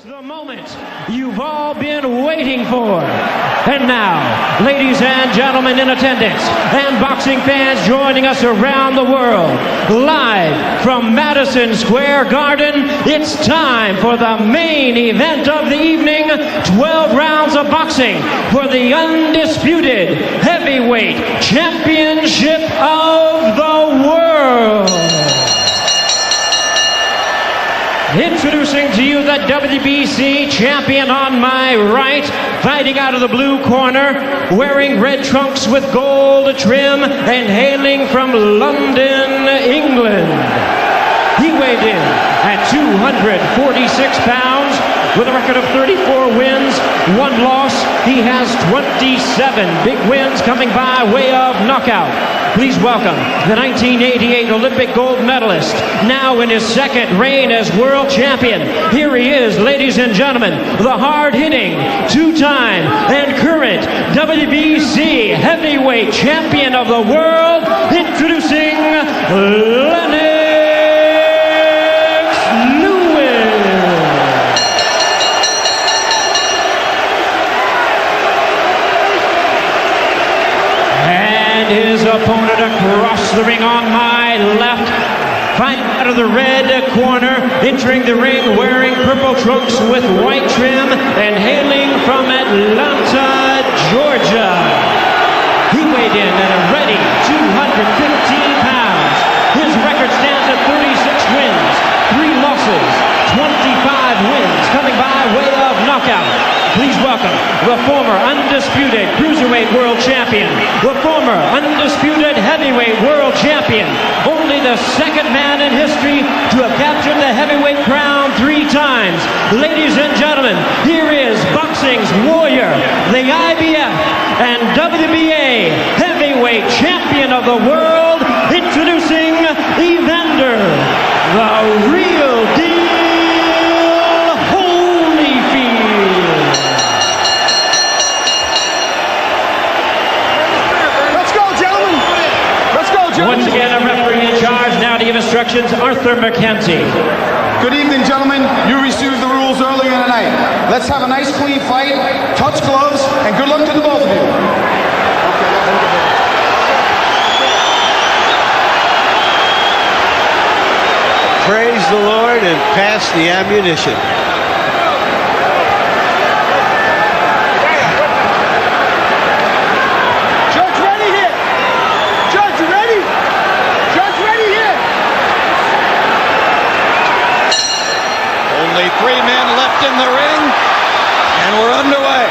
The moment you've all been waiting for. And now, ladies and gentlemen in attendance and boxing fans joining us around the world, live from Madison Square Garden, it's time for the main event of the evening, 12 rounds of boxing for the undisputed heavyweight championship of the world. Introducing to you the WBC champion on my right, fighting out of the blue corner, wearing red trunks with gold trim and hailing from London, England. He weighed in at 246 pounds with a record of 34 wins, 1 loss. He has 27 big wins coming by way of knockout. Please welcome the 1988 Olympic gold medalist, now in his second reign as world champion. Here he is, ladies and gentlemen, the hard-hitting, two-time and current WBC heavyweight champion of the world, introducing LENNOX. His opponent across the ring on my left, fighting out of the red corner, entering the ring wearing purple trunks with white trim and hailing from Atlanta, Georgia. He weighed in at a ready 215 pounds. His record stands at 36 wins, 3 losses, 25 wins coming by way of knockout. Please welcome the former undisputed cruiserweight world champion, the former undisputed heavyweight world champion, only the second man in history to have captured the heavyweight crown 3 times. Ladies and gentlemen, here is boxing's warrior, the IBF and WBA heavyweight champion of the world, introducing Evander, the real deal. Once again, a referee in charge now to give instructions, Arthur McKenzie. Good evening, gentlemen. You received the rules earlier tonight. Let's have a nice, clean fight, touch gloves, and good luck to the both of you. Praise the Lord and pass the ammunition. Only 3 men left in the ring, and we're underway.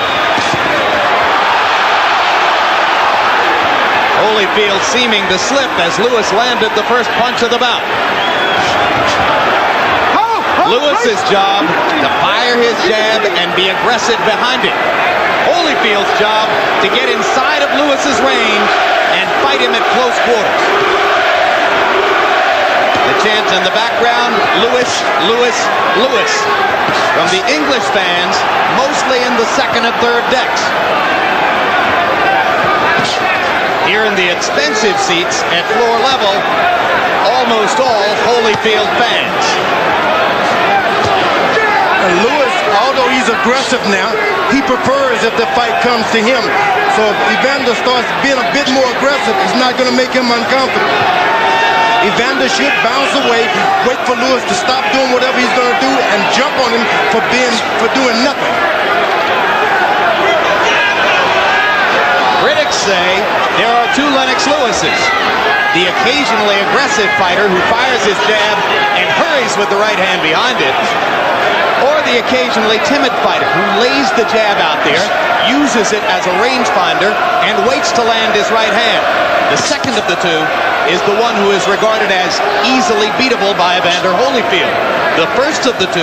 Holyfield seeming to slip as Lewis landed the first punch of the bout. Lewis's job to fire his jab and be aggressive behind it. Holyfield's job to get inside of Lewis's range and fight him at close quarters. The chant in the background, Lewis, Lewis, Lewis, from the English fans, mostly in the second and third decks. Here in the expensive seats at floor level, almost all Holyfield fans. And Lewis, although he's aggressive now, he prefers if the fight comes to him. So if Evander starts being a bit more aggressive, it's not going to make him uncomfortable. Evander should bounce away, wait for Lewis to stop doing whatever he's going to do, and jump on him for doing nothing. Critics say there are 2 Lennox Lewises. The occasionally aggressive fighter who fires his jab and hurries with the right hand behind it, or the occasionally timid fighter who lays the jab out there, uses it as a rangefinder, and waits to land his right hand. The second of the 2 is the one who is regarded as easily beatable by Evander Holyfield. The first of the 2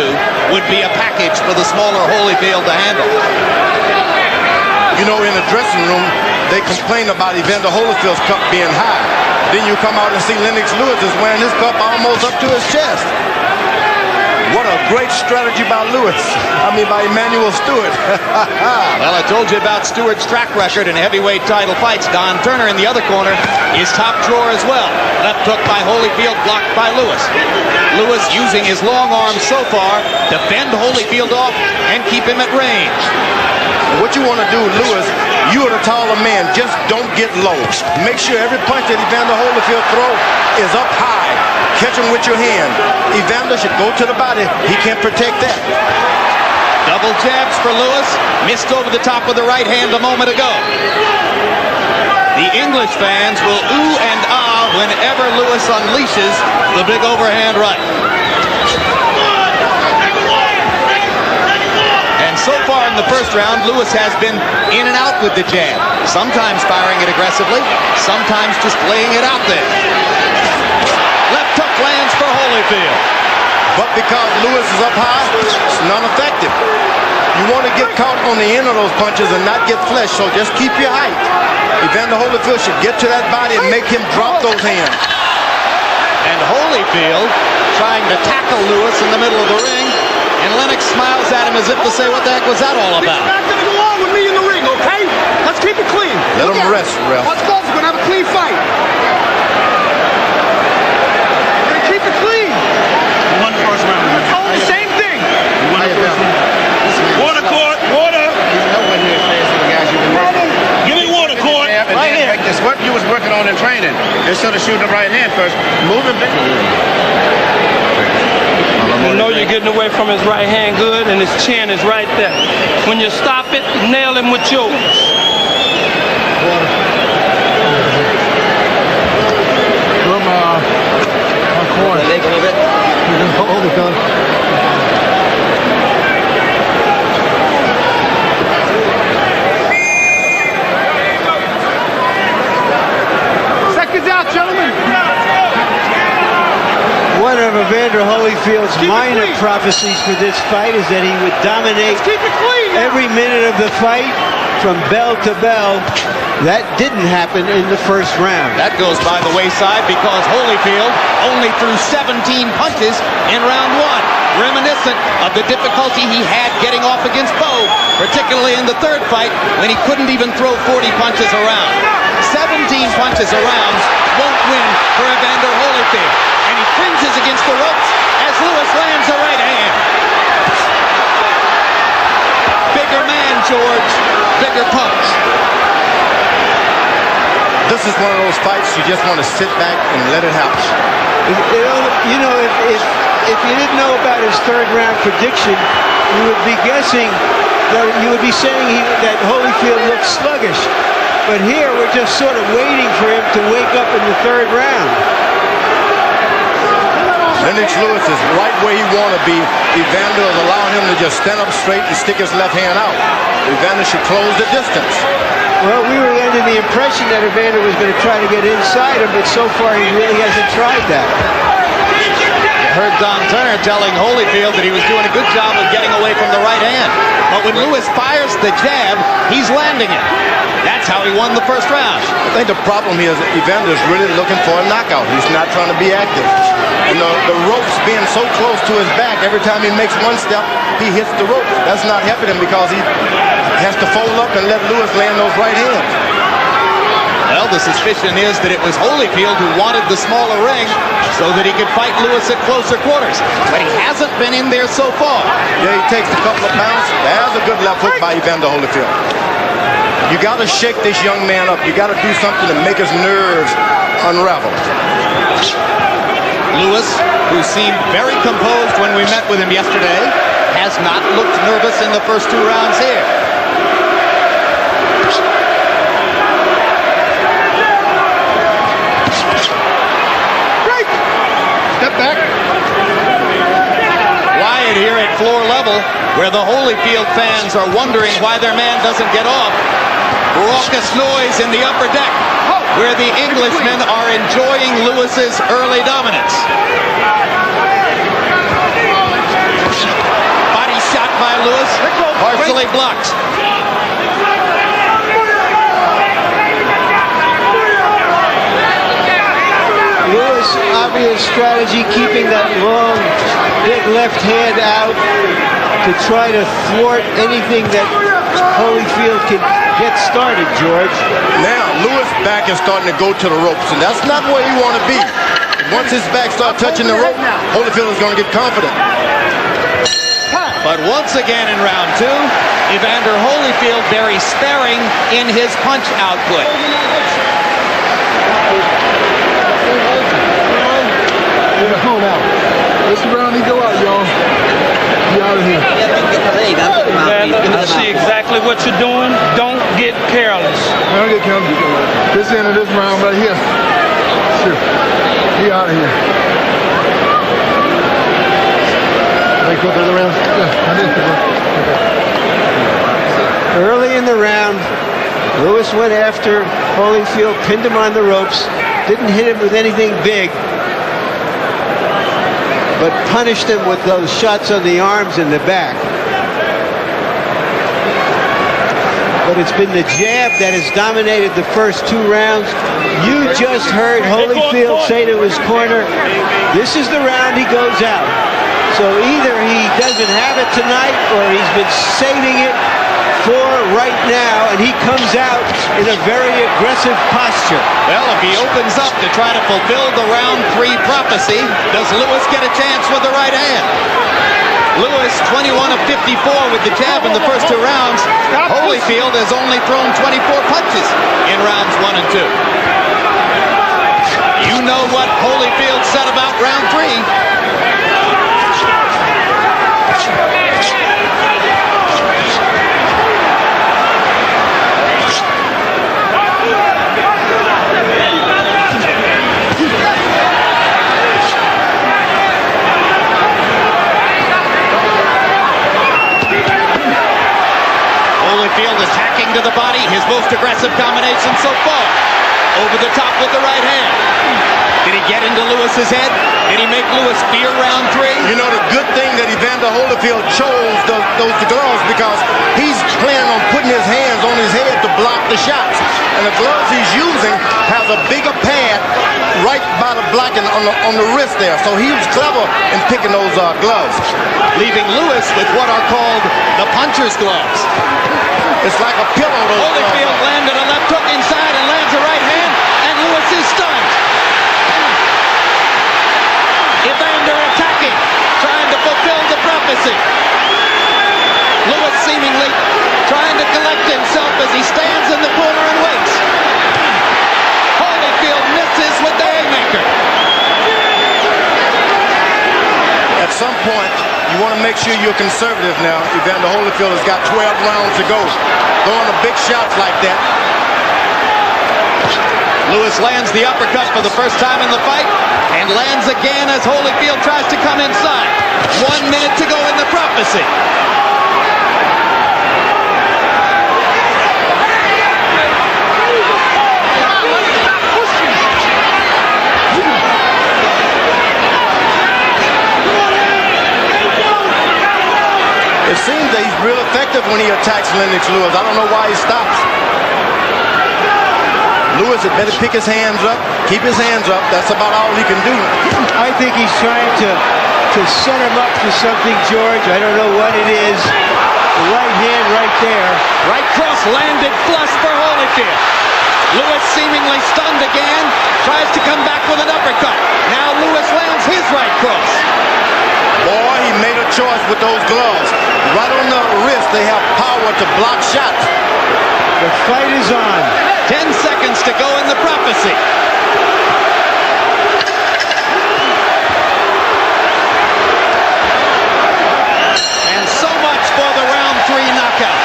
would be a package for the smaller Holyfield to handle. You know, in the dressing room, they complain about Evander Holyfield's cup being high. Then you come out and see Lennox Lewis is wearing his cup almost up to his chest. What a great strategy by by Emmanuel Stewart. Well, I told you about Stewart's track record in heavyweight title fights. Don Turner in the other corner is top drawer as well. Left hook by Holyfield, blocked by Lewis. Lewis using his long arms so far to fend Holyfield off and keep him at range. What you want to do, Lewis, you are the taller man. Just don't get low. Make sure every punch that Evander Holyfield throw is up high. Catch him with your hand. Evander should go to the body. He can't protect that. Double jabs for Lewis. Missed over the top of the right hand a moment ago. The English fans will ooh and ah whenever Lewis unleashes the big overhand right. And so far in the first round, Lewis has been in and out with the jab. Sometimes firing it aggressively, sometimes just laying it out there. Left hook lands for Holyfield. But because Lewis is up high, it's not effective. You want to get caught on the end of those punches and not get flesh, so just keep your height. Evander Holyfield should get to that body and make him drop those hands. And Holyfield trying to tackle Lewis in the middle of the ring, and Lennox smiles at him as if to say, what the heck was that all about? He's not going to go on with me in the ring, okay? Let's keep it clean. Let him rest, ref. Let's go. We're going to have a clean fight. We're going to keep it clean. You won the first round. It's all the same thing. You won the first round. Water, Court, water. Give me water, Court. Right here. It's what you was working on in training. Instead of shooting the right hand first, moving back. You know you're getting away from his right hand good, and his chin is right there. When you stop it, nail him with yours. Leg a little bit. Hold it, Phil. Seconds out, gentlemen. One of Evander Holyfield's minor prophecies for this fight is that he would dominate Keep it clean now. every minute of the fight from bell to bell. That didn't happen in the first round. That goes by the wayside because Holyfield only threw 17 punches in round one. Reminiscent of the difficulty he had getting off against Bo, particularly in the third fight when he couldn't even throw 40 punches around. 17 punches around won't win for Evander Holyfield. And he cringes against the ropes as Lewis lands a right hand. Bigger man, George. Bigger punch. This is one of those fights you just want to sit back and let it happen. If you didn't know about his third round prediction, you would be guessing that you would be saying that Holyfield looked sluggish. But here we're just sort of waiting for him to wake up in the third round. Lennox Lewis is right where he want to be. Evander is allowing him to just stand up straight and stick his left hand out. Evander should close the distance. Well, we were under the impression that Evander was going to try to get inside him, but so far he really hasn't tried that. You heard Don Turner telling Holyfield that he was doing a good job of getting away from the right hand. But when Lewis fires the jab, he's landing it. That's how he won the first round. I think the problem here is that Evander is really looking for a knockout. He's not trying to be active. And the ropes being so close to his back, every time he makes one step, he hits the rope. That's not helping him because he has to fold up and let Lewis land those right hands. Well, the suspicion is that it was Holyfield who wanted the smaller ring so that he could fight Lewis at closer quarters. But he hasn't been in there so far. Yeah, he takes a couple of pounds. There's a good left hook by Evander Holyfield. You got to shake this young man up. You got to do something to make his nerves unravel. Lewis, who seemed very composed when we met with him yesterday, has not looked nervous in the first two rounds here. Step back. Quiet here at floor level, where the Holyfield fans are wondering why their man doesn't get off. Raucous noise in the upper deck, where the Englishmen are enjoying Lewis's early dominance. Body shot by Lewis, partially blocked. Lewis' obvious strategy, keeping that long big left hand out to try to thwart anything that Holyfield can get started, George. Now, Lewis' back is starting to go to the ropes, and that's not where you want to be. Once his back starts touching the rope, Holyfield is going to get confident. But once again in round two, Evander Holyfield very sparing in his punch output. Hold out. This round he go out, y'all. Be out of here. Evander, I see exactly what you're doing. Don't get careless. Don't get careless. This end of this round right here. Shoot. Be out of here. Make up the round. Yeah, I did. Early in the round, Lewis went after Holyfield, pinned him on the ropes, didn't hit him with anything big, but punished him with those shots on the arms and the back. But it's been the jab that has dominated the first two rounds. You just heard Holyfield say to his corner, this is the round he goes out. So either he doesn't have it tonight or he's been saving it for right now, and he comes out in a very aggressive posture. Well, if he opens up to try to fulfill the round three prophecy, does Lewis get a chance with the right hand? Lewis, 21 of 54 with the jab in the first two rounds. Holyfield has only thrown 24 punches in rounds 1 and 2. You know what Holyfield said about round three. Holyfield attacking to the body, his most aggressive combination so far. Over the top with the right hand. Did he get into Lewis's head? Did he make Lewis fear round three? You know, the good thing that Evander Holyfield chose those gloves, because he's planning on putting his hands on his head to block the shots. And the gloves he's using has a bigger pad right by the blocking on the wrist there. So he was clever in picking those gloves. Leaving Lewis with what are called the puncher's gloves. It's like a pillow. Holyfield landed a left hook inside and lands a right hand, and Lewis is stunned. Evander attacking, trying to fulfill the prophecy. Lewis seemingly trying to collect himself as he stands in the corner and waits. Holyfield misses with the haymaker. At some point, you want to make sure you're conservative now. Evander Holyfield has got 12 rounds to go. Throwing the big shots like that. Lewis lands the uppercut for the first time in the fight, and lands again as Holyfield tries to come inside. 1 minute to go in the prophecy. It seems that he's real effective when he attacks Lennox Lewis. I don't know why he stops. Lewis had better pick his hands up, keep his hands up. That's about all he can do. I think he's trying to set him up for something, George. I don't know what it is. The right hand right there. Right cross landed flush for Holyfield. Lewis seemingly stunned again, tries to come back with an uppercut. Now Lewis lands his right cross. Boy, he made a choice with those gloves. Right on the wrist, they have power to block shots. The fight is on. 10 seconds to go in the prophecy. And so much for the round three knockout.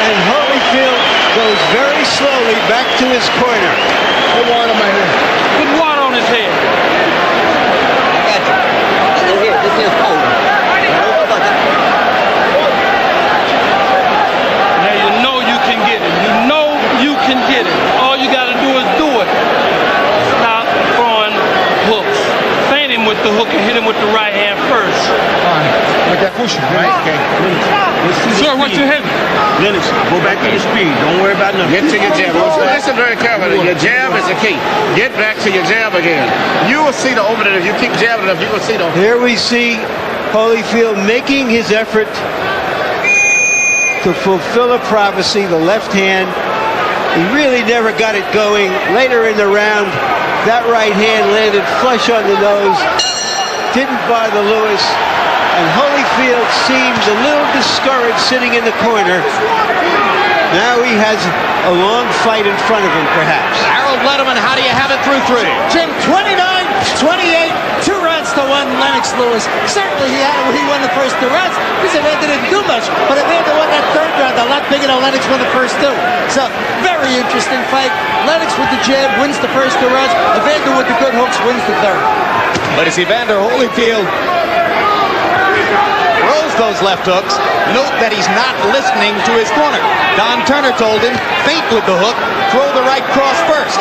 And Holyfield goes very slowly back to his corner. Put water on my head. Put water on his head. This is cold. Now you know you can get it. You know you can get it. All you got to do is do it. Stop throwing hooks. Feint him with the hook and hit him with the right hand first. All right. Like that push, right? Okay. Sir, what you hitting? Lennox, go back to your speed. Don't worry about nothing. Get to your jab. Listen very carefully. Your jab is the key. Get back to your jab again. You will see the opening. If you keep jabbing enough, you will see the opening. Here we see Holyfield making his effort to fulfill a prophecy, the left hand. He really never got it going. Later in the round, that right hand landed flush on the nose. Didn't bother Lewis. And Holyfield seems a little discouraged sitting in the corner. Now he has a long fight in front of him, perhaps. Harold Letterman, how do you have it through 3? Jim, 29-28, 2 rounds to 1, Lennox Lewis. Certainly he had it when he won the first 2 rounds because Evander didn't do much. But Evander won that 3rd round a lot bigger than Lennox won the first 2. So, very interesting fight. Lennox with the jab wins the first 2 rounds. Evander with the good hooks wins the 3rd. But as Evander Holyfield throws those left hooks, note that he's not listening to his corner. Don Turner told him, feint with the hook, throw the right cross first.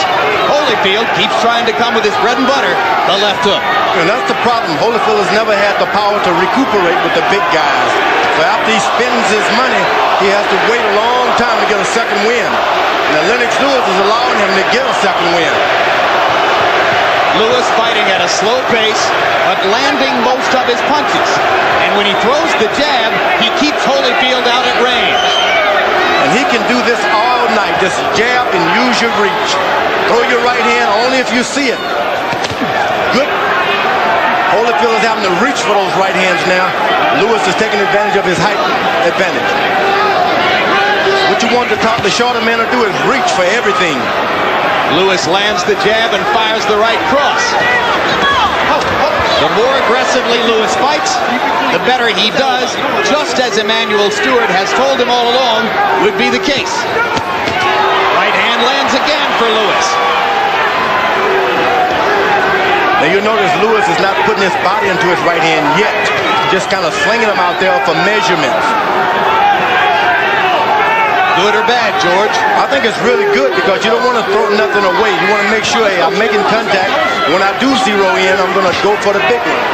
Holyfield keeps trying to come with his bread and butter, the left hook. And that's the problem. Holyfield has never had the power to recuperate with the big guys. So after he spends his money, he has to wait a long time to get a second win. Now Lennox Lewis is allowing him to get a second win. Lewis fighting at a slow pace, but landing most of his punches. And when he throws the jab, he keeps Holyfield out at range. And he can do this all night. Just jab and use your reach. Throw your right hand only if you see it. Good. Holyfield is having to reach for those right hands now. Lewis is taking advantage of his height advantage. What you want the shorter man to do is reach for everything. Lewis lands the jab and fires the right cross. The more aggressively Lewis fights, the better he does, just as Emmanuel Stewart has told him all along would be the case. Right hand lands again for Lewis. Now you notice Lewis is not putting his body into his right hand yet, just kind of slinging him out there for measurements. Good or bad, George? I think it's really good because you don't want to throw nothing away. You want to make sure, hey, I'm making contact. When I do zero in, I'm going to go for the big one.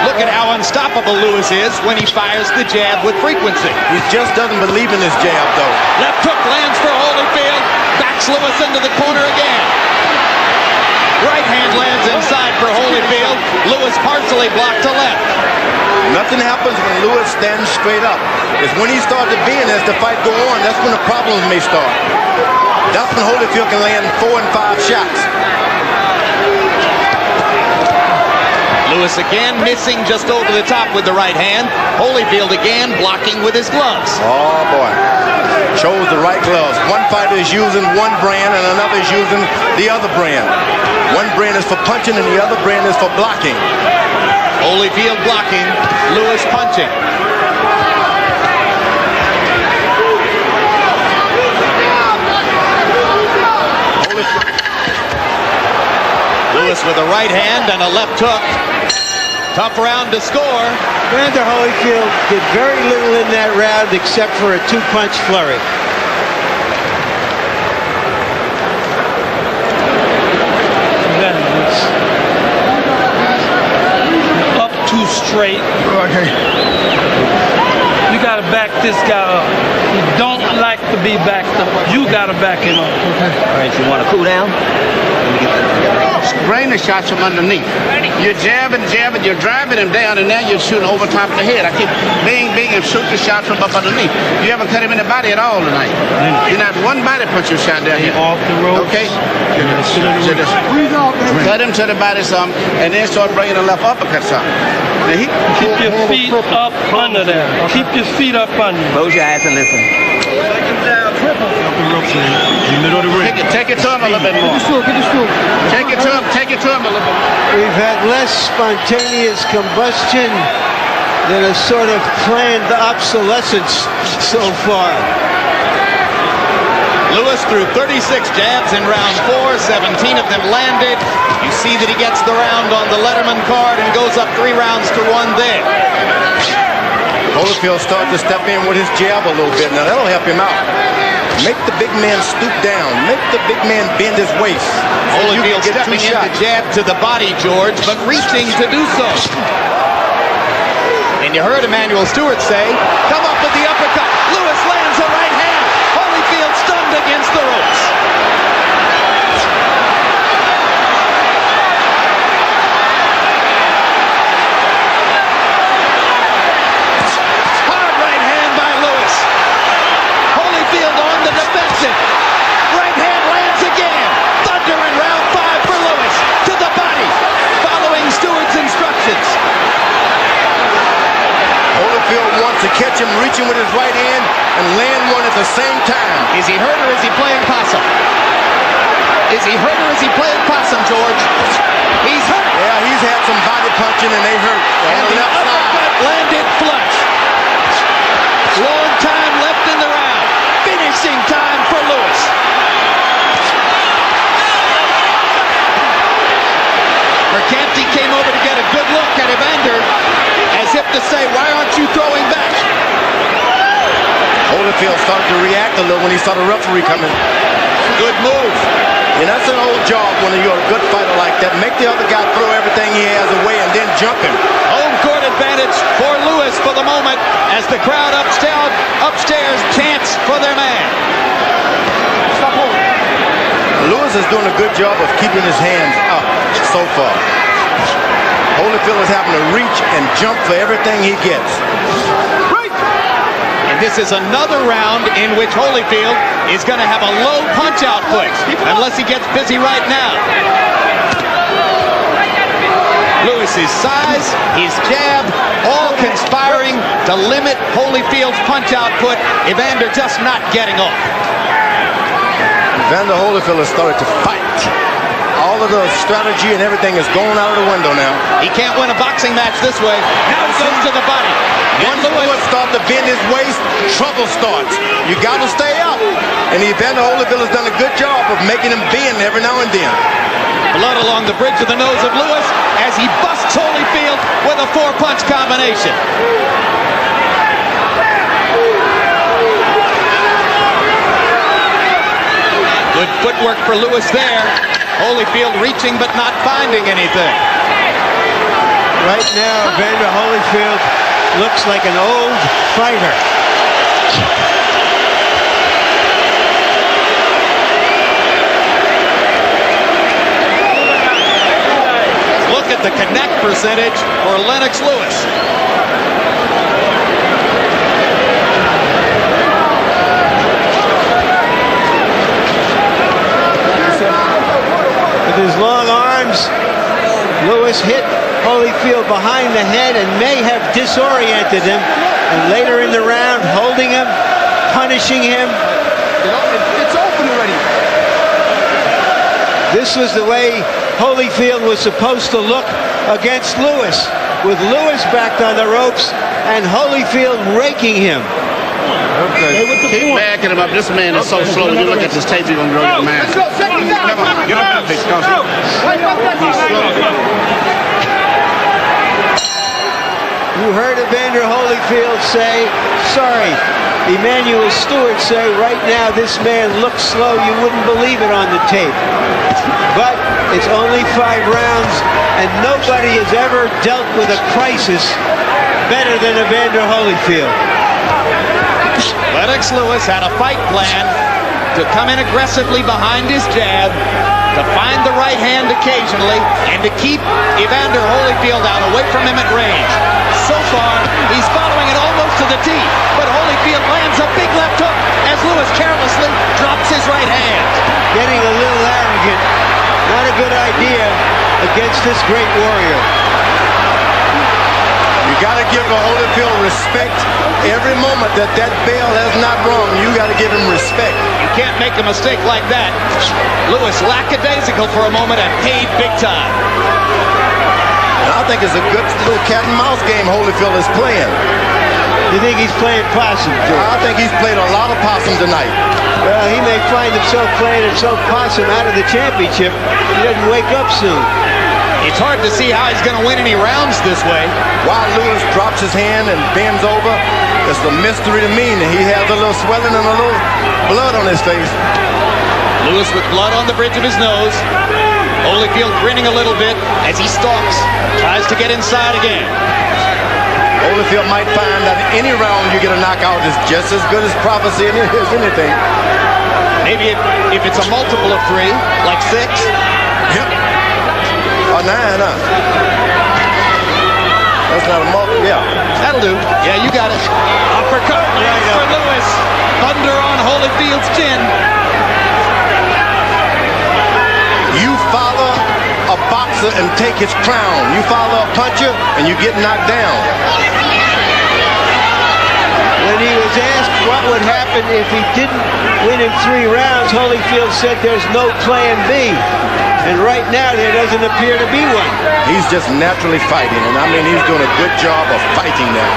Look at how unstoppable Lewis is when he fires the jab with frequency. He just doesn't believe in his jab, though. Left hook lands for Holyfield. Backs Lewis into the corner again. Right hand lands inside for Holyfield. Lewis partially blocked to left. Nothing happens when Lewis stands straight up. It's when he starts to bend as the fight go on, that's when the problems may start. That's when Holyfield can land 4 and 5 shots. Lewis again missing just over the top with the right hand. Holyfield again blocking with his gloves. Oh boy. Chose the right gloves. One fighter is using one brand and another is using the other brand. One brand is for punching and the other brand is for blocking. Holyfield blocking, Lewis punching. Lewis with a right hand and a left hook. Tough round to score. Evander Holyfield did very little in that round except for a 2-punch flurry. Up too straight. Okay. You gotta back this guy up. He don't like to be backed up. You gotta back him up. All right, you want to cool down? Let me get that together. Brain the shots from underneath. You're jabbing, you're driving him down, and now you're shooting over top of the head. I keep bing, and shoot the shot from up underneath. You haven't cut him in the body at all tonight. You're not one body punch your shot down here. Off the ropes. Okay? Cut him to the body some, and then start bringing the left uppercut some. Now Keep your feet up under there. Keep your feet up under. Close your eyes and listen. Take it to him a little bit more. Take it to him a little bit more. We've had less spontaneous combustion than a sort of planned obsolescence so far. Lewis threw 36 jabs in round 4, 17 of them landed. You see that he gets the round on the Letterman card and goes up 3 rounds to 1 there. Holyfield starts to step in with his jab a little bit. Now that'll help him out. Make the big man stoop down. Make the big man bend his waist. Holyfield stepping in the jab to the body, George, but reaching to do so. And you heard Emmanuel Stewart say, come up with the uppercut. Lewis lands a right hand. Holyfield stunned against the ropes. Hard right hand by Lewis. Holyfield on the defensive. Right hand lands again. Thunder in round 5 for Lewis. To the body. Following Stewart's instructions. Holyfield wants to catch him reaching with his right hand and land one at the same time. Is he hurt or is he playing possum? Is he hurt or is he playing possum, George? He's hurt. Yeah, he's had some body punching and they hurt. And the uppercut landed flush. Long time left in the round. Finishing time for Lewis. Mercanti came over to get a good look at Evander, as if to say, why aren't you throwing back? Holyfield started to react a little when he saw the referee coming. Good move. And that's an old job when you're a good fighter like that. Make the other guy throw everything he has away and then jump him. Home court advantage for Lewis for the moment, as the crowd upstairs chants for their man. Stop holding. Lewis is doing a good job of keeping his hands up so far. Holyfield is having to reach and jump for everything he gets. And this is another round in which Holyfield is going to have a low punch output, unless he gets busy right now. Lewis's size, his jab, all conspiring to limit Holyfield's punch output. Evander just not getting off. Evander Holyfield has started to fight. All of the strategy and everything is going out of the window now. He can't win a boxing match this way. Now he goes to the body. Once Lewis starts to bend his waist, trouble starts. You got to stay up. And Evander Holyfield has done a good job of making him bend every now and then. Blood along the bridge of the nose of Lewis as he busts Holyfield with a 4-punch combination. Good footwork for Lewis there. Holyfield reaching but not finding anything. Right now, Evander Holyfield looks like an old fighter. Look at the connect percentage for Lennox Lewis. With his long arms, Lewis hit Holyfield behind the head and may have disoriented him. And later in the round, holding him, punishing him. It's open already. This was the way Holyfield was supposed to look against Lewis, with Lewis backed on the ropes and Holyfield raking him. Keep backing him up. This man is so slow. You look at this tape, you're going to grow your man. Come on, get up there, come on. He's slow. You heard Evander Holyfield say, sorry. Emmanuel Stewart say, right now this man looks slow. You wouldn't believe it on the tape. But it's only 5 rounds, and nobody has ever dealt with a crisis better than Evander Holyfield. Lennox Lewis had a fight plan to come in aggressively behind his jab, to find the right hand occasionally, and to keep Evander Holyfield out, away from him at range. So far, he's following it almost to the teeth, but Holyfield lands a big left hook as Lewis carelessly drops his right hand. Getting a little arrogant, not a good idea against this great warrior. You got to give Holyfield respect every moment that bell has not rung. You got to give him respect. You can't make a mistake like that. Lewis lackadaisical for a moment and paid big time. And I think it's a good little cat and mouse game Holyfield is playing. You think he's playing possum, George? I think he's played a lot of possum tonight. Well, he may find himself playing himself possum out of the championship. He doesn't wake up soon. It's hard to see how he's going to win any rounds this way. While Lewis drops his hand and bends over, it's a mystery to me. He has a little swelling and a little blood on his face. Lewis with blood on the bridge of his nose. Holyfield grinning a little bit as he stalks. Tries to get inside again. Holyfield might find that any round you get a knockout is just as good as prophecy as anything. Maybe if it's a multiple of 3, like 6. Yep. Or 9, huh? That's not a multiple. Yeah. That'll do. Yeah, you got it. Uppercut lands for Lewis. Thunder on Holyfield's chin. You follow a boxer and take his crown. You follow a puncher and you get knocked down. When he was asked what would happen if he didn't win in 3 rounds, Holyfield said there's no plan B. And right now, there doesn't appear to be one. He's just naturally fighting, and I mean, he's doing a good job of fighting now.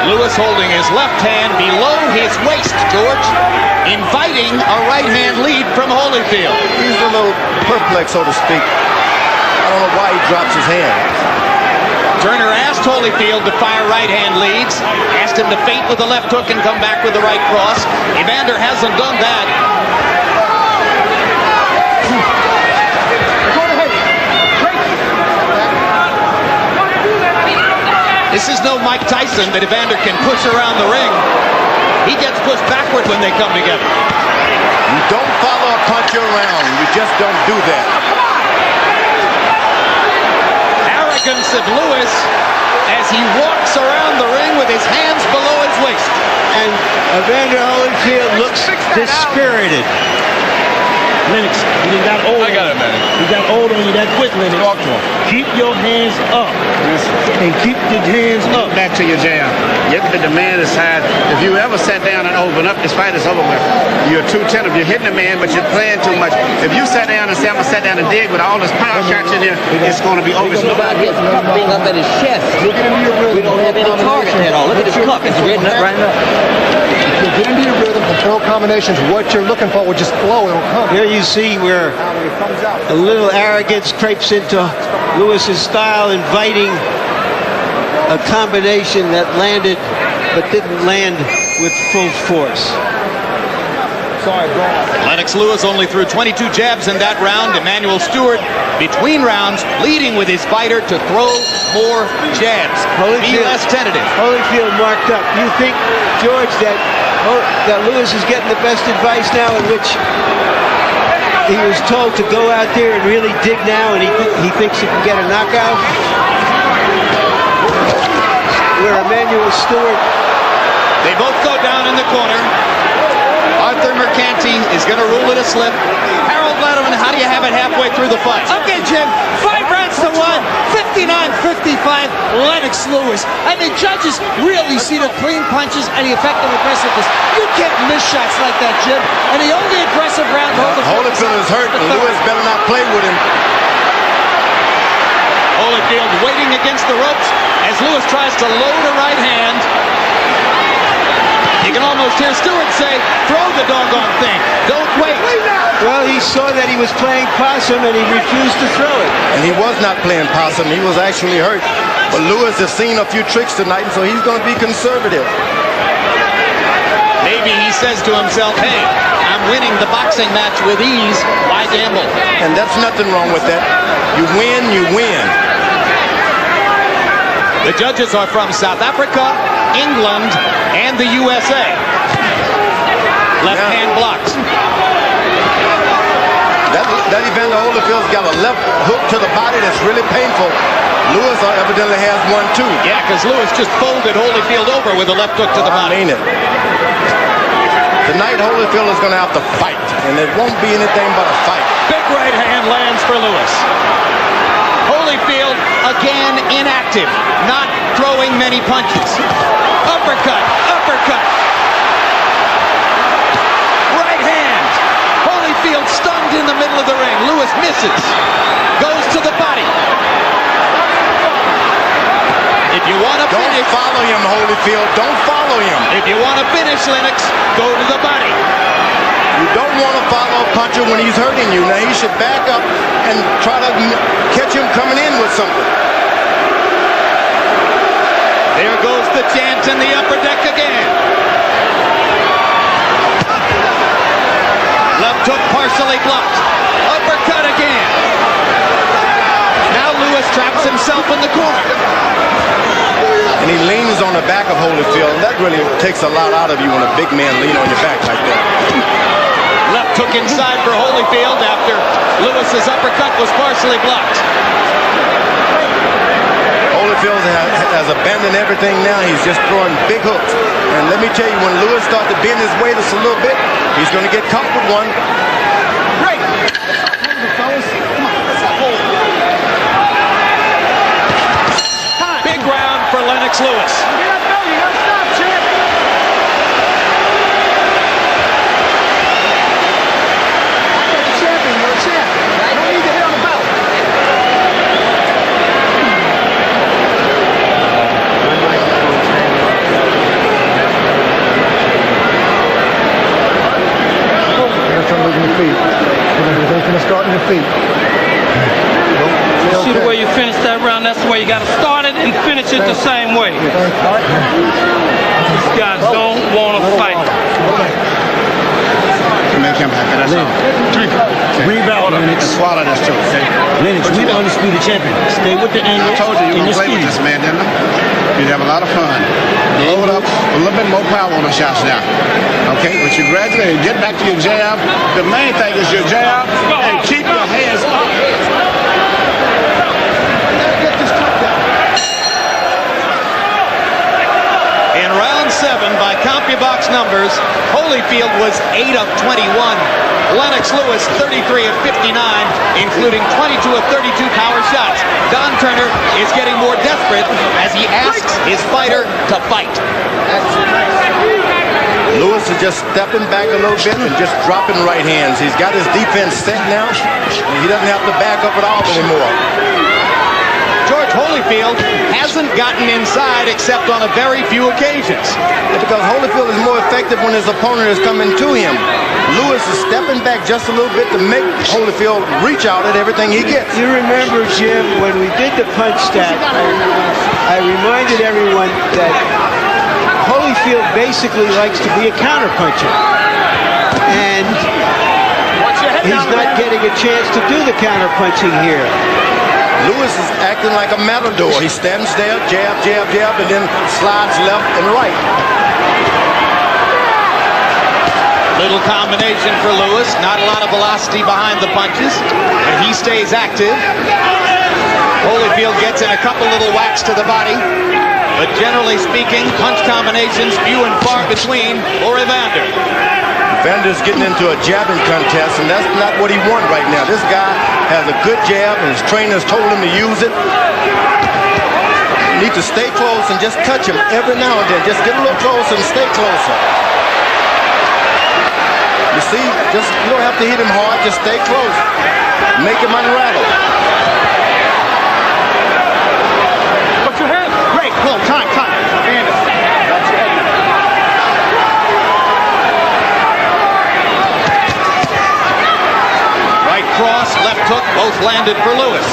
Lewis holding his left hand below his waist, George, inviting a right hand lead from Holyfield. He's a little perplexed, so to speak. I don't know why he drops his hand. Turner asked Holyfield to fire right hand leads, asked him to feint with the left hook and come back with the right cross. Evander hasn't done that. This is no Mike Tyson that Evander can push around the ring. He gets pushed backward when they come together. You don't follow a puncher around. You just don't do that. Arrogance of Lewis as he walks around the ring with his hands below his waist. And Evander Holyfield looks dispirited. Lennox, you done got old. I got it, man. You got old on you that quick, Lennox. Talk to him. Keep your hands up. And keep your hands up. Back to your jam. Get the demand aside. If you ever sat down and open up, this fight is over with. You're too tentative. You're hitting the man, but you're playing too much. If you sat down and say, I'm going to sit down and dig with all this power shots in here, it's going to be over. About his cup being up at his chest. We don't have any target at all. Look at his cup. It's written up right now. If you get into your rhythm and throw combinations, what you're looking for will just flow. It'll come. Here you see where a little arrogance creeps into Lewis's style, inviting a combination that landed but didn't land with full force. Lennox Lewis only threw 22 jabs in that round. Emmanuel Stewart, between rounds, leading with his fighter to throw more jabs. Be less tentative. Holyfield marked up. You think, George, that Lewis is getting the best advice now, in which he was told to go out there and really dig now, and he thinks he can get a knockout? Where Emmanuel Stewart... They both go down in the corner. Arthur Mercanti is going to rule it a slip. Harold Letterman, how do you have it halfway through the fight? Okay, Jim, 5 rounds to 1, 59-55, Lennox Lewis. I mean, judges really see the clean punches and the effective aggressiveness. You can't miss shots like that, Jim. And the only aggressive round Holyfield is hurt, and Lewis better not play with him. Holyfield waiting against the ropes as Lewis tries to load a right hand. You can almost hear Stewart say, throw the doggone thing. Don't wait. Well, he saw that he was playing possum and he refused to throw it. And he was not playing possum. He was actually hurt. But Lewis has seen a few tricks tonight, and so he's going to be conservative. Maybe he says to himself, hey, I'm winning the boxing match with ease. Why gamble? And that's nothing wrong with that. You win, you win. The judges are from South Africa, England, and the USA. Left hand blocks. That Evander Holyfield's got a left hook to the body that's really painful. Lewis evidently has one too. Yeah, because Lewis just folded Holyfield over with a left hook to the body. I mean it. Tonight Holyfield is going to have to fight, and it won't be anything but a fight. Big right hand lands for Lewis. Holyfield again inactive, not throwing many punches. Uppercut, uppercut. Right hand. Holyfield stunned in the middle of the ring. Lewis misses. Goes to the body. If you want to finish... Don't follow him, Holyfield. Don't follow him. If you want to finish Lennox, go to the body. You don't want to follow a puncher when he's hurting you. Now, he should back up and try to catch him coming in with something. There goes the chant in the upper deck again. Left hook partially blocked. Uppercut again. Now Lewis traps himself in the corner. the back of Holyfield, and that really takes a lot out of you when a big man lean on your back like that. Left hook inside for Holyfield after Lewis's uppercut was partially blocked. Holyfield has abandoned everything now. He's just throwing big hooks. And let me tell you, when Lewis starts to bend his weight just a little bit, he's going to get caught with one. Great. Big round for Lennox Lewis. You gotta stop, champ. You're a champion. You're a champ. I don't need to hit on the belt. See the way you finish that round? That's the way you got to start it and finish it the same way. These guys don't want to fight. To make him happy, that's all. Rebound, Lennox. Swallow this too, okay? Lennox, we the undisputed champion. Stay with the angle. I told you you were going to play with this man, didn't I? You'd have a lot of fun. Load up a little bit more power on the shots now. Okay, but you gradually get back to your jab. The main thing is your jab and keep your hands up. In round 7, by CompuBox numbers, Holyfield was 8 of 21. Lennox Lewis, 33 of 59, including 22 of 32 power shots. Don Turner is getting more desperate as he asks his fighter to fight. Lewis is just stepping back a little bit and just dropping right hands. He's got his defense set now, and he doesn't have to back up at all anymore. George Holyfield hasn't gotten inside except on a very few occasions. Because Holyfield is more effective when his opponent is coming to him. Lewis is stepping back just a little bit to make Holyfield reach out at everything he gets. You remember, Jim, when we did the punch stat, I reminded everyone that Holyfield basically likes to be a counterpuncher. And he's not getting a chance to do the counterpunching here. Lewis is acting like a matador. He stands there, jab, jab, jab, and then slides left and right. Little combination for Lewis. Not a lot of velocity behind the punches, and he stays active. Holyfield gets in a couple little whacks to the body, but generally speaking, punch combinations few and far between for Evander. Evander's getting into a jabbing contest, and that's not what he wants right now. This guy has a good jab, and his trainers told him to use it. You need to stay close and just touch him every now and then. Just get a little closer and stay closer. You see, you don't have to hit him hard, just stay close. Make him unravel. Put your head. Great. Pull. Time. Right cross, left hook, both landed for Lewis.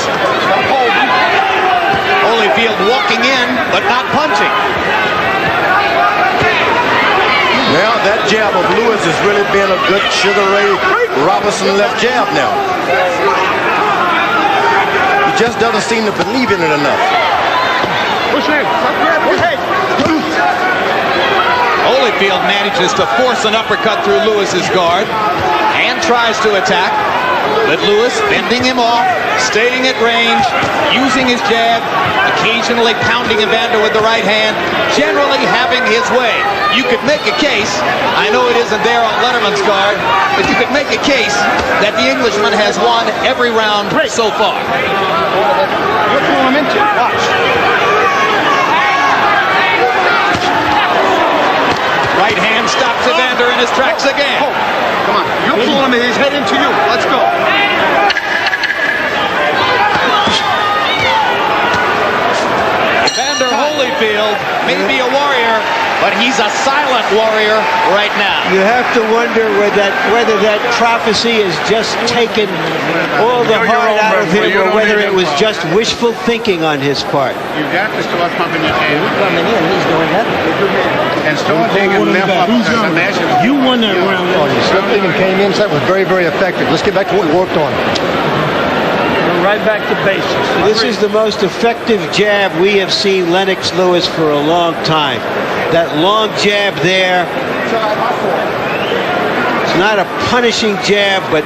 Holyfield walking in, but not punching. Now that jab of Lewis has really been a good Sugar Ray Robinson left jab now. He just doesn't seem to believe in it enough. Holyfield manages to force an uppercut through Lewis's guard and tries to attack, but Lewis bending him off, staying at range, using his jab, occasionally pounding Evander with the right hand, generally having his way. You could make a case, I know it isn't there on Letterman's card, but you could make a case that the Englishman has won every round so far. You're pulling him into it. Watch. Right hand stops Evander in his tracks again. Come on. You're pulling him. He's heading to you. Let's go. Evander Holyfield may be a warrior, but he's a silent warrior right now. You have to wonder whether that prophecy has just taken all the heart out of him, or whether it was just wishful thinking on his part. You got to start pumping your hands. Coming in, he's doing that. And start taking left up. You won that round. Something came in, that was very, very effective. Let's get back to what we worked on. right back to basics. This is the most effective jab we have seen Lennox Lewis for a long time. That long jab there. It's not a punishing jab, but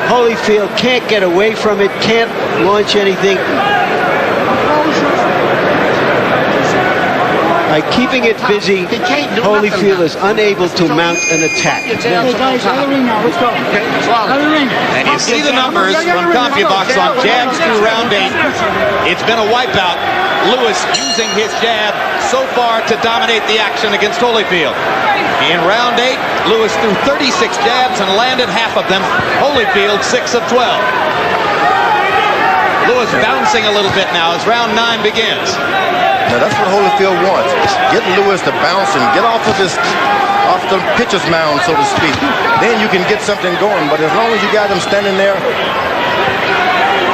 Holyfield can't get away from it, can't launch anything. By keeping it busy, Holyfield is unable to mount an attack. And you see the numbers from CompuBox on jabs through round 8. It's been a wipeout. Lewis using his jab so far to dominate the action against Holyfield. In round 8, Lewis threw 36 jabs and landed half of them. Holyfield 6 of 12. Lewis bouncing a little bit now as round 9 begins. Now that's what Holyfield wants. Get Lewis to bounce and get off of off the pitcher's mound, so to speak. Then you can get something going. But as long as you got him standing there,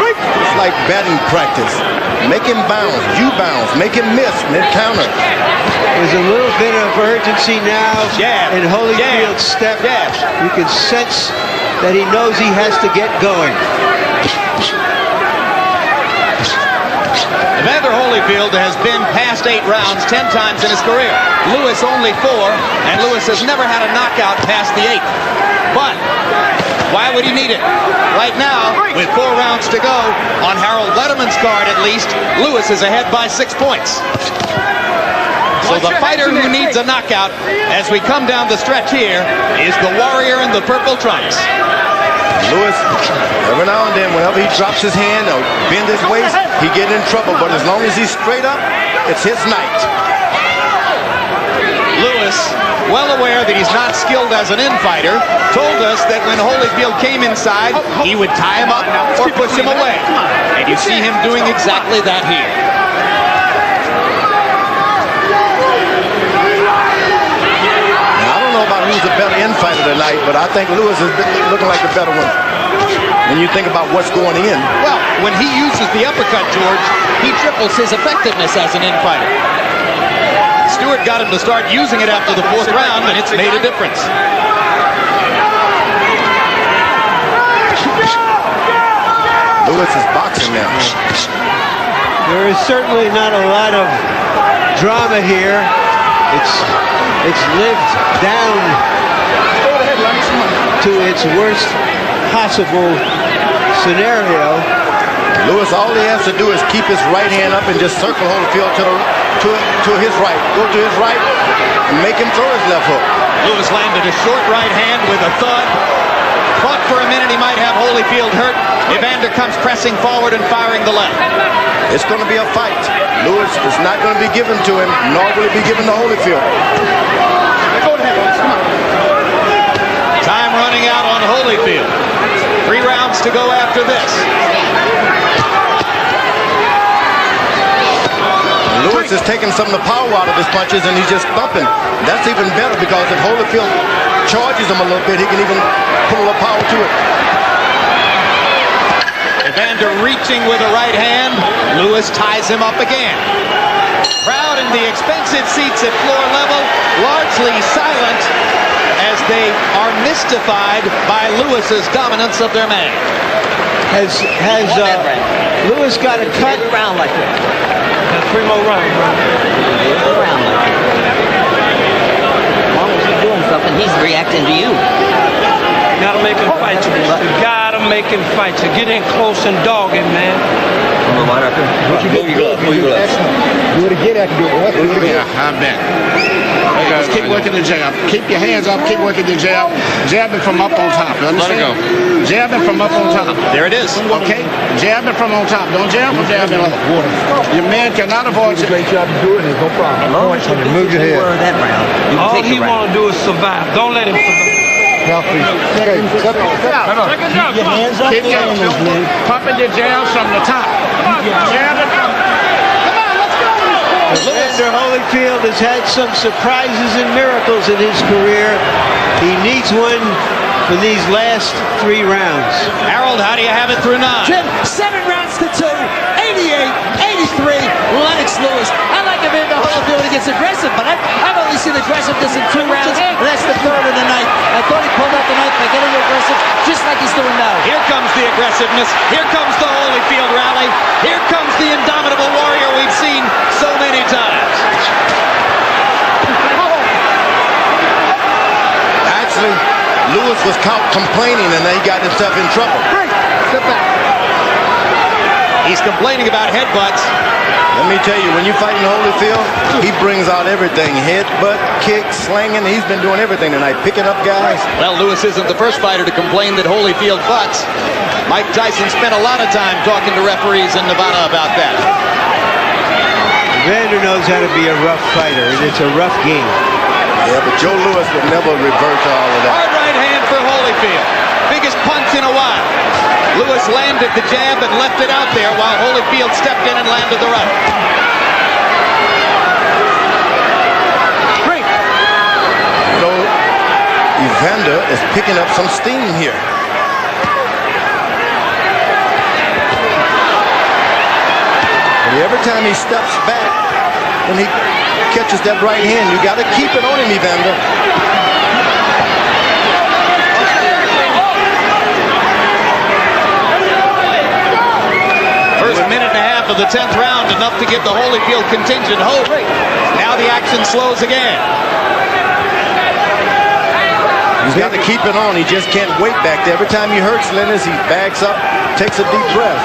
it's like batting practice. Make him bounce, you bounce, make him miss, and then counter. There's a little bit of urgency now in Holyfield's step. You can sense that he knows he has to get going. Evander Holyfield has been past 8 rounds 10 times in his career. Lewis only 4, and Lewis has never had a knockout past the 8th. But why would he need it? Right now, with 4 rounds to go, on Harold Letterman's card at least, Lewis is ahead by 6 points. So the fighter who needs a knockout as we come down the stretch here is the warrior in the purple trunks. Lewis, every now and then, whenever he drops his hand or bend his waist, he get in trouble. But as long as he's straight up, it's his night. Lewis, well aware that he's not skilled as an infighter, told us that when Holyfield came inside, he would tie him up or push him away. And you see him doing exactly that here. Who's a better infighter tonight, but I think Lewis is looking like the better one when you think about what's going in. Well, when he uses the uppercut, George, he triples his effectiveness as an infighter. Stewart got him to start using it after the 4th round, and it's made a difference. Lewis is boxing now. There is certainly not a lot of drama here. It's lived down to its worst possible scenario. Lewis, all he has to do is keep his right hand up and just circle Holyfield to his right. Go to his right and make him throw his left hook. Lewis landed a short right hand with a thud. Thought for a minute he might have Holyfield hurt. Evander comes pressing forward and firing the left. It's going to be a fight. Lewis is not going to be given to him, nor will it be given to Holyfield. Time running out on Holyfield. 3 rounds to go after this. Lewis is taking some of the power out of his punches, and he's just thumping. That's even better because if Holyfield charges him a little bit, he can even put a little power to it. Evander reaching with a right hand. Lewis ties him up again. Crowd in the expensive seats at floor level, largely silent as they are mystified by Lewis's dominance of their man. Has Lewis got a cut? Round like that. 3 more rounds. Around like that. As long as he's doing something, he's reacting to you. Gotta make him fight you. You gotta make him fight you. Get in close and dog him, man. Move your glove. Move your glove. Do it again, I can do it. Yeah, I bet. Just keep working the jab. Keep your hands up. Keep working the jab. Jab it from up on top. You understand? Let it go. Jab it from up on top. There it is. Okay? Jab it from on top. Don't jab from jab it. Your man cannot avoid you. Great job doing it, no problem. Move your head. That round. You can All take he the round. want to do is survive. Don't let him survive. Now, please. Okay, step up. Keep your hands up. Keep pumping your jabs from the top. Jab it from. Evander Holyfield has had some surprises and miracles in his career. He needs one for these last 3 rounds. Harold, how do you have it through 9? Jim, 7 rounds to 2, 88, 83, Lennox Lewis. I like Evander Holyfield. He gets aggressive, but I believe only seen aggressiveness in 2 rounds, and that's the 3rd of the night. I thought he pulled out the night by getting aggressive, just like he's doing now. Here comes the aggressiveness. Here comes the Holyfield rally. Here comes the indomitable warrior we've seen so many times. Actually, Lewis was caught complaining, and then he got himself in trouble. Step back. He's complaining about headbutts. Let me tell you, when you fight in Holyfield, he brings out everything. Headbutt, kick, slinging. He's been doing everything tonight, picking up guys. Well, Lewis isn't the first fighter to complain that Holyfield butts. Mike Tyson spent a lot of time talking to referees in Nevada about that. Evander knows how to be a rough fighter, and it's a rough game. Yeah, but Joe Lewis would never revert to all of that. Hard right hand for Holyfield. Biggest punch in a while. Lewis landed the jab and left it out there while Holyfield stepped in and landed the right. Great. So, Evander is picking up some steam here. And every time he steps back, when he catches that right hand, you got to keep it on him, Evander. First minute and a half of the 10th round, enough to give the Holyfield contingent hope. Now the action slows again. He's got to keep it on. He just can't wait back there. Every time he hurts Lennox, he backs up, takes a deep breath.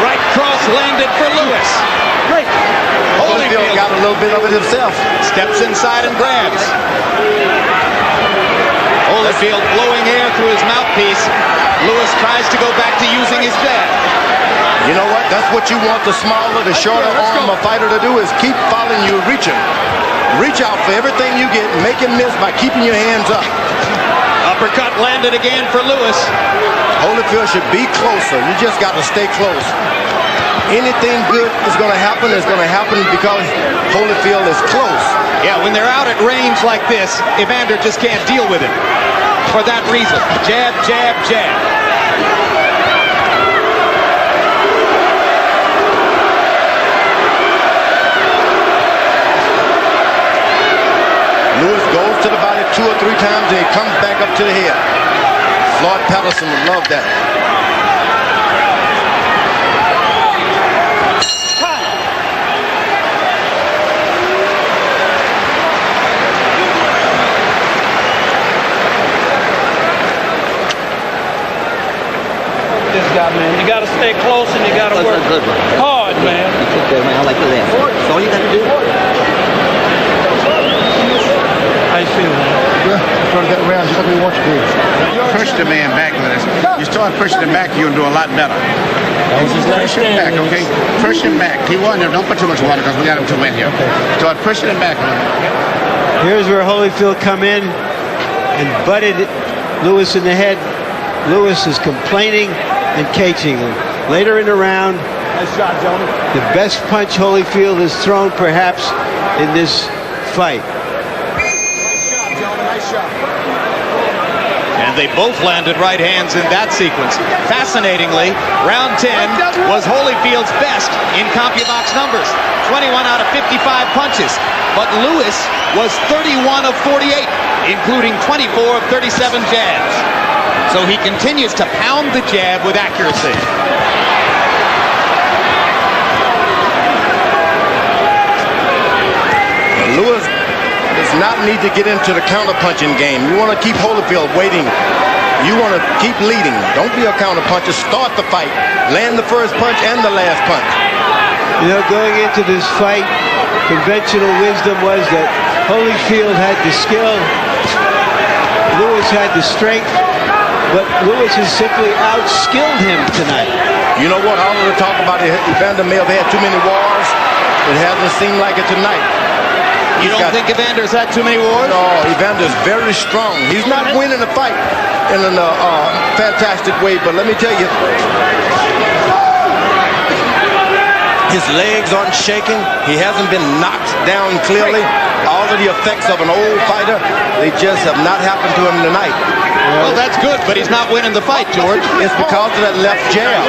Right cross landed for Lewis. Holyfield got a little bit of it himself. Steps inside and grabs. Holyfield blowing air through his mouthpiece. Lewis tries to go back to using his jab. You know what? That's what you want the smaller, the shorter arm a fighter to do, is keep following you, reaching. Reach out for everything you get, make him miss by keeping your hands up. Uppercut landed again for Lewis. Holyfield should be closer. You just got to stay close. Anything good is going to happen because Holyfield is close. Yeah, when they're out at range like this, Evander just can't deal with it. For that reason, jab, jab, jab. Lewis goes to the body 2 or 3 times and he comes back up to the head. Floyd Patterson would love that. This guy, man, you got to stay close and you got to work hard, man. I like the left. That's all you got to do. How you feel, man? Yeah, trying to get around just like we want you to. Push the man back, Lennox. You start pushing him back, you'll do a lot better. Push him back, okay? Push him back. Keep on there. Don't put too much water because we got him too wet here. Start pushing him back. Here's where Holyfield come in and butted Lewis in the head. Lewis is complaining and caging him. Later in the round, Nice shot, gentlemen. the best punch Holyfield has thrown perhaps in this fight. Nice shot, gentlemen. Nice shot. And they both landed right hands in that sequence. Fascinatingly, round 10 was Holyfield's best in CompuBox numbers. 21 out of 55 punches. But Lewis was 31 of 48, including 24 of 37 jabs. So he continues to pound the jab with accuracy. Lewis does not need to get into the counter-punching game. You want to keep Holyfield waiting. You want to keep leading. Don't be a counter-puncher. Start the fight. Land the first punch and the last punch. You know, going into this fight, conventional wisdom was that Holyfield had the skill, Lewis had the strength, but Lewis has simply outskilled him tonight. You know what? All of the talk about Evander may have had too many wars. It hasn't seemed like it tonight. You don't think Evander's had too many wars? No, Evander's very strong. He's not winning the fight in a fantastic way, but let me tell you, his legs aren't shaking. He hasn't been knocked down clearly. All of the effects of an old fighter, they just have not happened to him tonight. Well, that's good, but he's not winning the fight, George. It's because of that left jab.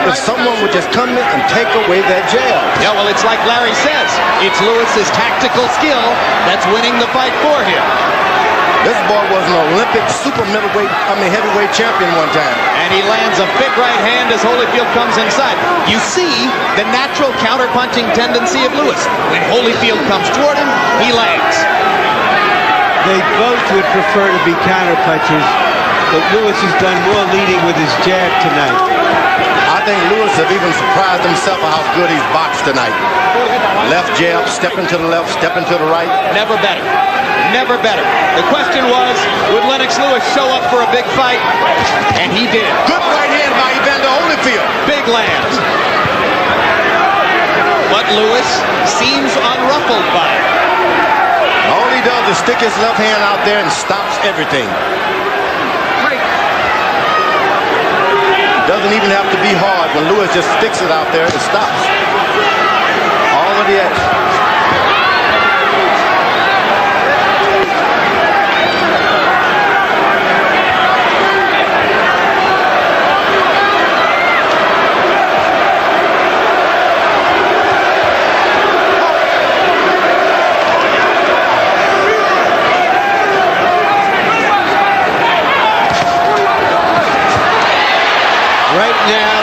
if someone would just come in and take away that jab. Yeah, well, it's like Larry says. It's Lewis's tactical skill that's winning the fight for him. This boy was an Olympic heavyweight champion one time. And he lands a big right hand as Holyfield comes inside. You see the natural counterpunching tendency of Lewis. When Holyfield comes toward him, he lands. They both would prefer to be counterpunchers, but Lewis has done more leading with his jab tonight. I think Lewis have even surprised himself at how good he's boxed tonight. Left jab, stepping to the left, stepping to the right. Never better. Never better. The question was, would Lennox Lewis show up for a big fight? And he did. Good right hand by Evander Holyfield. Big land. But Lewis seems unruffled by it. All he does is stick his left hand out there and stops everything. Doesn't even have to be hard. When Lewis just sticks it out there, it stops. All of the action. Right now,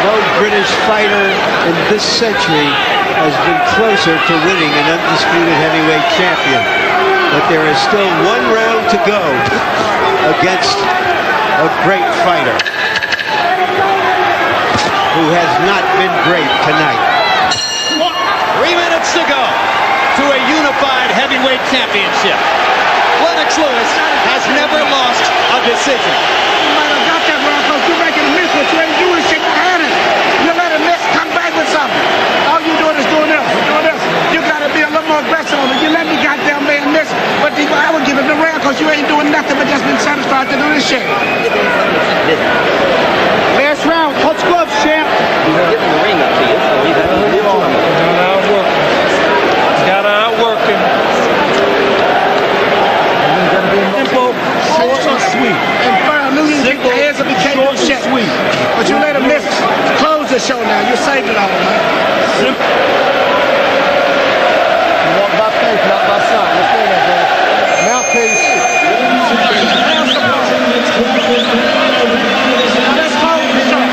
no British fighter in this century has been closer to winning an undisputed heavyweight champion. But there is still one round to go against a great fighter who has not been great tonight. 3 minutes to go to a unified heavyweight championship. Lennox Lewis has never lost a decision. You might have got that wrong because you're making a miss. What you ain't doing shit behind it. You let him miss, come back with something. All you doing is doing this, doing this. You got to be a little more aggressive on it. You let the goddamn man miss, but I would give him the round because you ain't doing nothing but just been satisfied to do this shit. Last round, touch gloves, champ. He's giving the ring up to you, so he's got to outwork him. Got to outwork him. Simple, short and sweet. And firm, knew you take the hands up and came on shit. Sweet. But you let him miss. Close the show now. You saved it all, man. Walk by faith, not by sight. Let's go there, man. Mouthpiece. Let's close the show.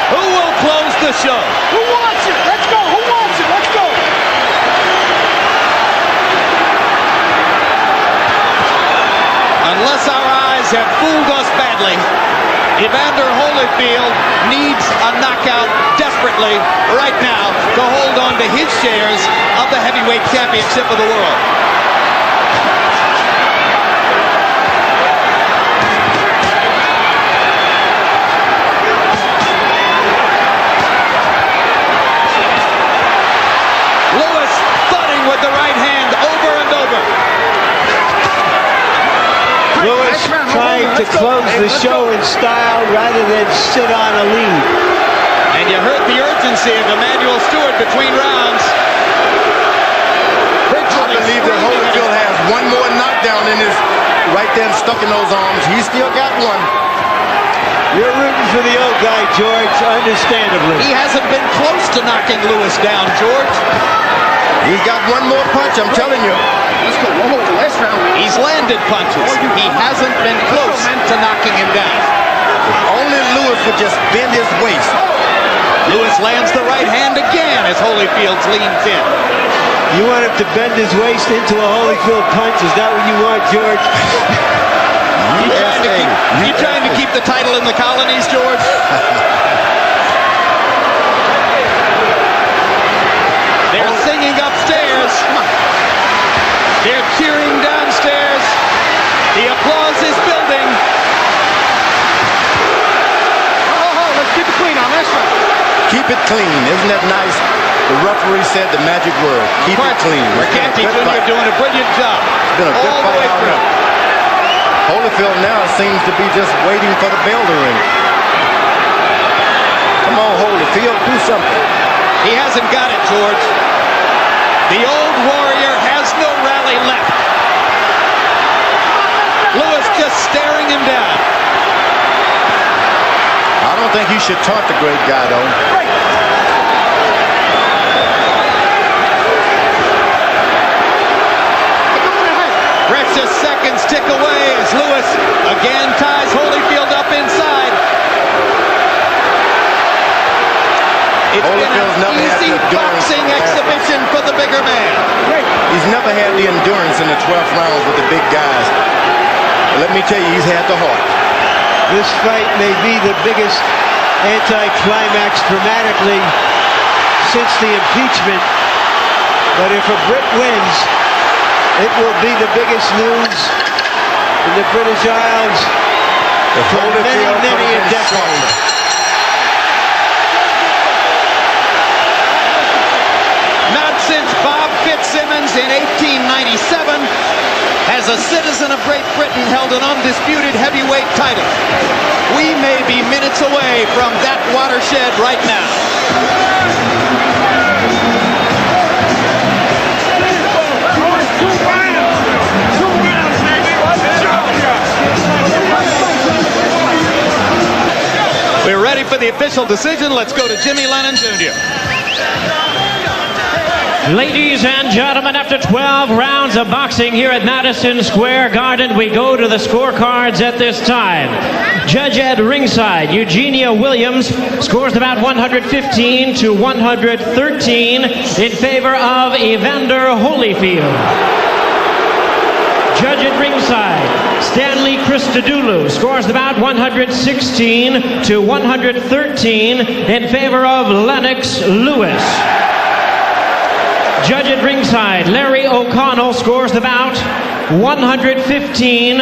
Who will close the show? Who wants it? Let's go. Who wants it? Let's go. Unless our eyes have fooled us badly, Evander Holyfield needs a knockout desperately right now to hold on to his shares of the heavyweight championship of the world. Lewis thudding with the right hand over and over. Lewis trying to close the show in style rather than sit on a lead. And you heard the urgency of Emmanuel Stewart between rounds. I believe that Holyfield has one more knockdown in his right there stuck in those arms. He still got one. You're rooting for the old guy, George, understandably. He hasn't been close to knocking Lewis down, George. He's got one more punch, I'm telling you. Let's go. Last round. He's landed punches. He hasn't been close to knocking him down. If only Lewis would just bend his waist. Lewis lands the right hand again as Holyfield leans in. You want him to bend his waist into a Holyfield punch? Is that what you want, George? You trying to keep the title in the colonies, George? They're singing upstairs. They're cheering downstairs. The applause is building. Let's keep it clean on this one. Keep it clean. Isn't that nice? The referee said the magic word. Keep it clean. Mercanti Jr. doing a brilliant job. It's been a good all the way fight through. Holyfield now seems to be just waiting for the bell to ring. Come on, Holyfield, do something. He hasn't got it, George. The old warrior has no rally left. Lewis think you should taunt the great guy, though. Precious seconds tick away as Lewis again ties Holyfield up inside. It's been an easy boxing exhibition for the bigger man. He's never had the endurance in the 12th rounds with the big guys. But let me tell you, he's had the heart. This fight may be the biggest anti-climax dramatically since the impeachment, but if a Brit wins, it will be the biggest news in the British Isles for many a decade. Not since Bob Fitzsimmons in 1897 has a citizen of Great Britain held an undisputed heavyweight title. We may be minutes away from that watershed right now. We're ready for the official decision. Let's go to Jimmy Lennon Jr. Ladies and gentlemen, after 12 rounds of boxing here at Madison Square Garden, we go to the scorecards at this time. Judge at ringside, Eugenia Williams, scores about 115 to 113 in favor of Evander Holyfield. Judge at ringside, Stanley Christodoulou, scores about 116 to 113 in favor of Lennox Lewis. Judge at ringside, Larry O'Connell, scores about 115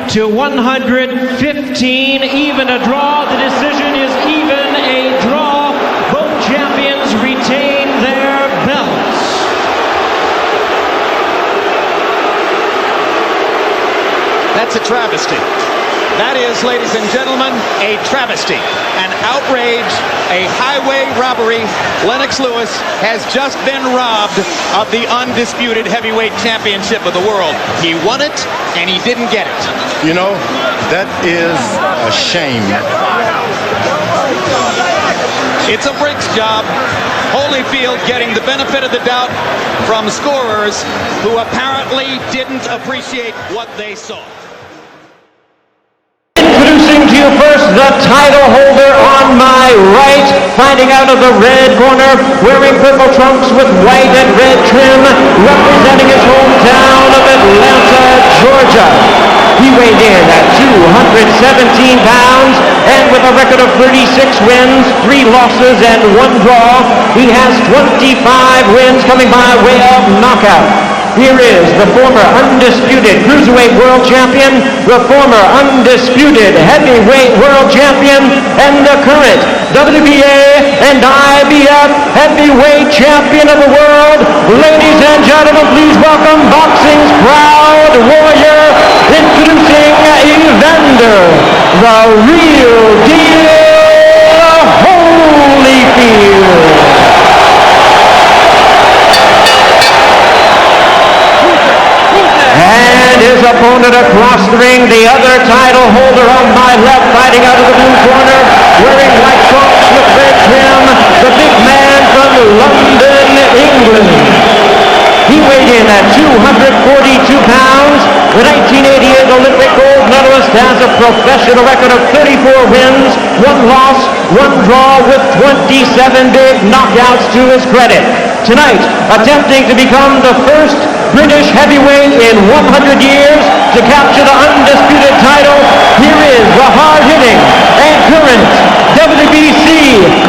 to 115, even a draw. The decision is even a draw. Both champions retain their belts. That's a travesty. That is, ladies and gentlemen, a travesty, an outrage, a highway robbery. Lennox Lewis has just been robbed of the undisputed heavyweight championship of the world. He won it, and he didn't get it. You know, that is a shame. It's a Briggs job. Holyfield getting the benefit of the doubt from scorers who apparently didn't appreciate what they saw. Introducing to you first the title holder on my right, fighting out of the red corner, wearing purple trunks with white and red trim, representing his hometown of Atlanta, Georgia. He weighed in at 217 pounds, and with a record of 36 wins, 3 losses, and 1 draw, he has 25 wins coming by way of knockout. Here is the former undisputed cruiserweight world champion, the former undisputed heavyweight world champion, and the current WBA and IBF heavyweight champion of the world. Ladies and gentlemen, please welcome boxing's proud warrior, introducing Evander, the real deal Holyfield. And his opponent across the ring, the other title holder on my left, fighting out of the blue corner, wearing white trunks with red trim, the big man from London, England. He weighed in at 242 pounds. The 1988 Olympic gold medalist has a professional record of 34 wins, 1 loss, 1 draw, with 27 big knockouts to his credit. Tonight, attempting to become the first British heavyweight in 100 years to capture the undisputed title, here is the hard-hitting and current WBC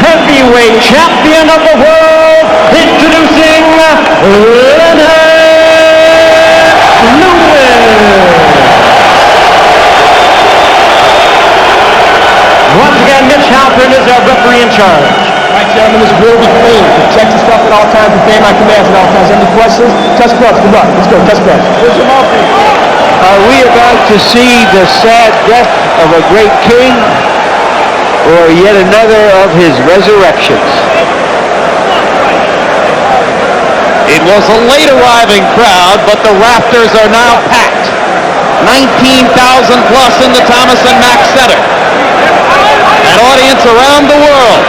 heavyweight champion of the world, introducing Lennox Lewis. Once again, Mitch Halpern is our referee in charge. All right, gentlemen, this will be clean. Protect yourself at all times, obey my commands at all times. Any questions? Touch gloves. Good luck. Let's go. Touch gloves. Are we about to see the sad death of a great king, or yet another of his resurrections? It was a late arriving crowd, but the rafters are now packed. 19,000 plus in the Thomas and Mack Center. an audience around the world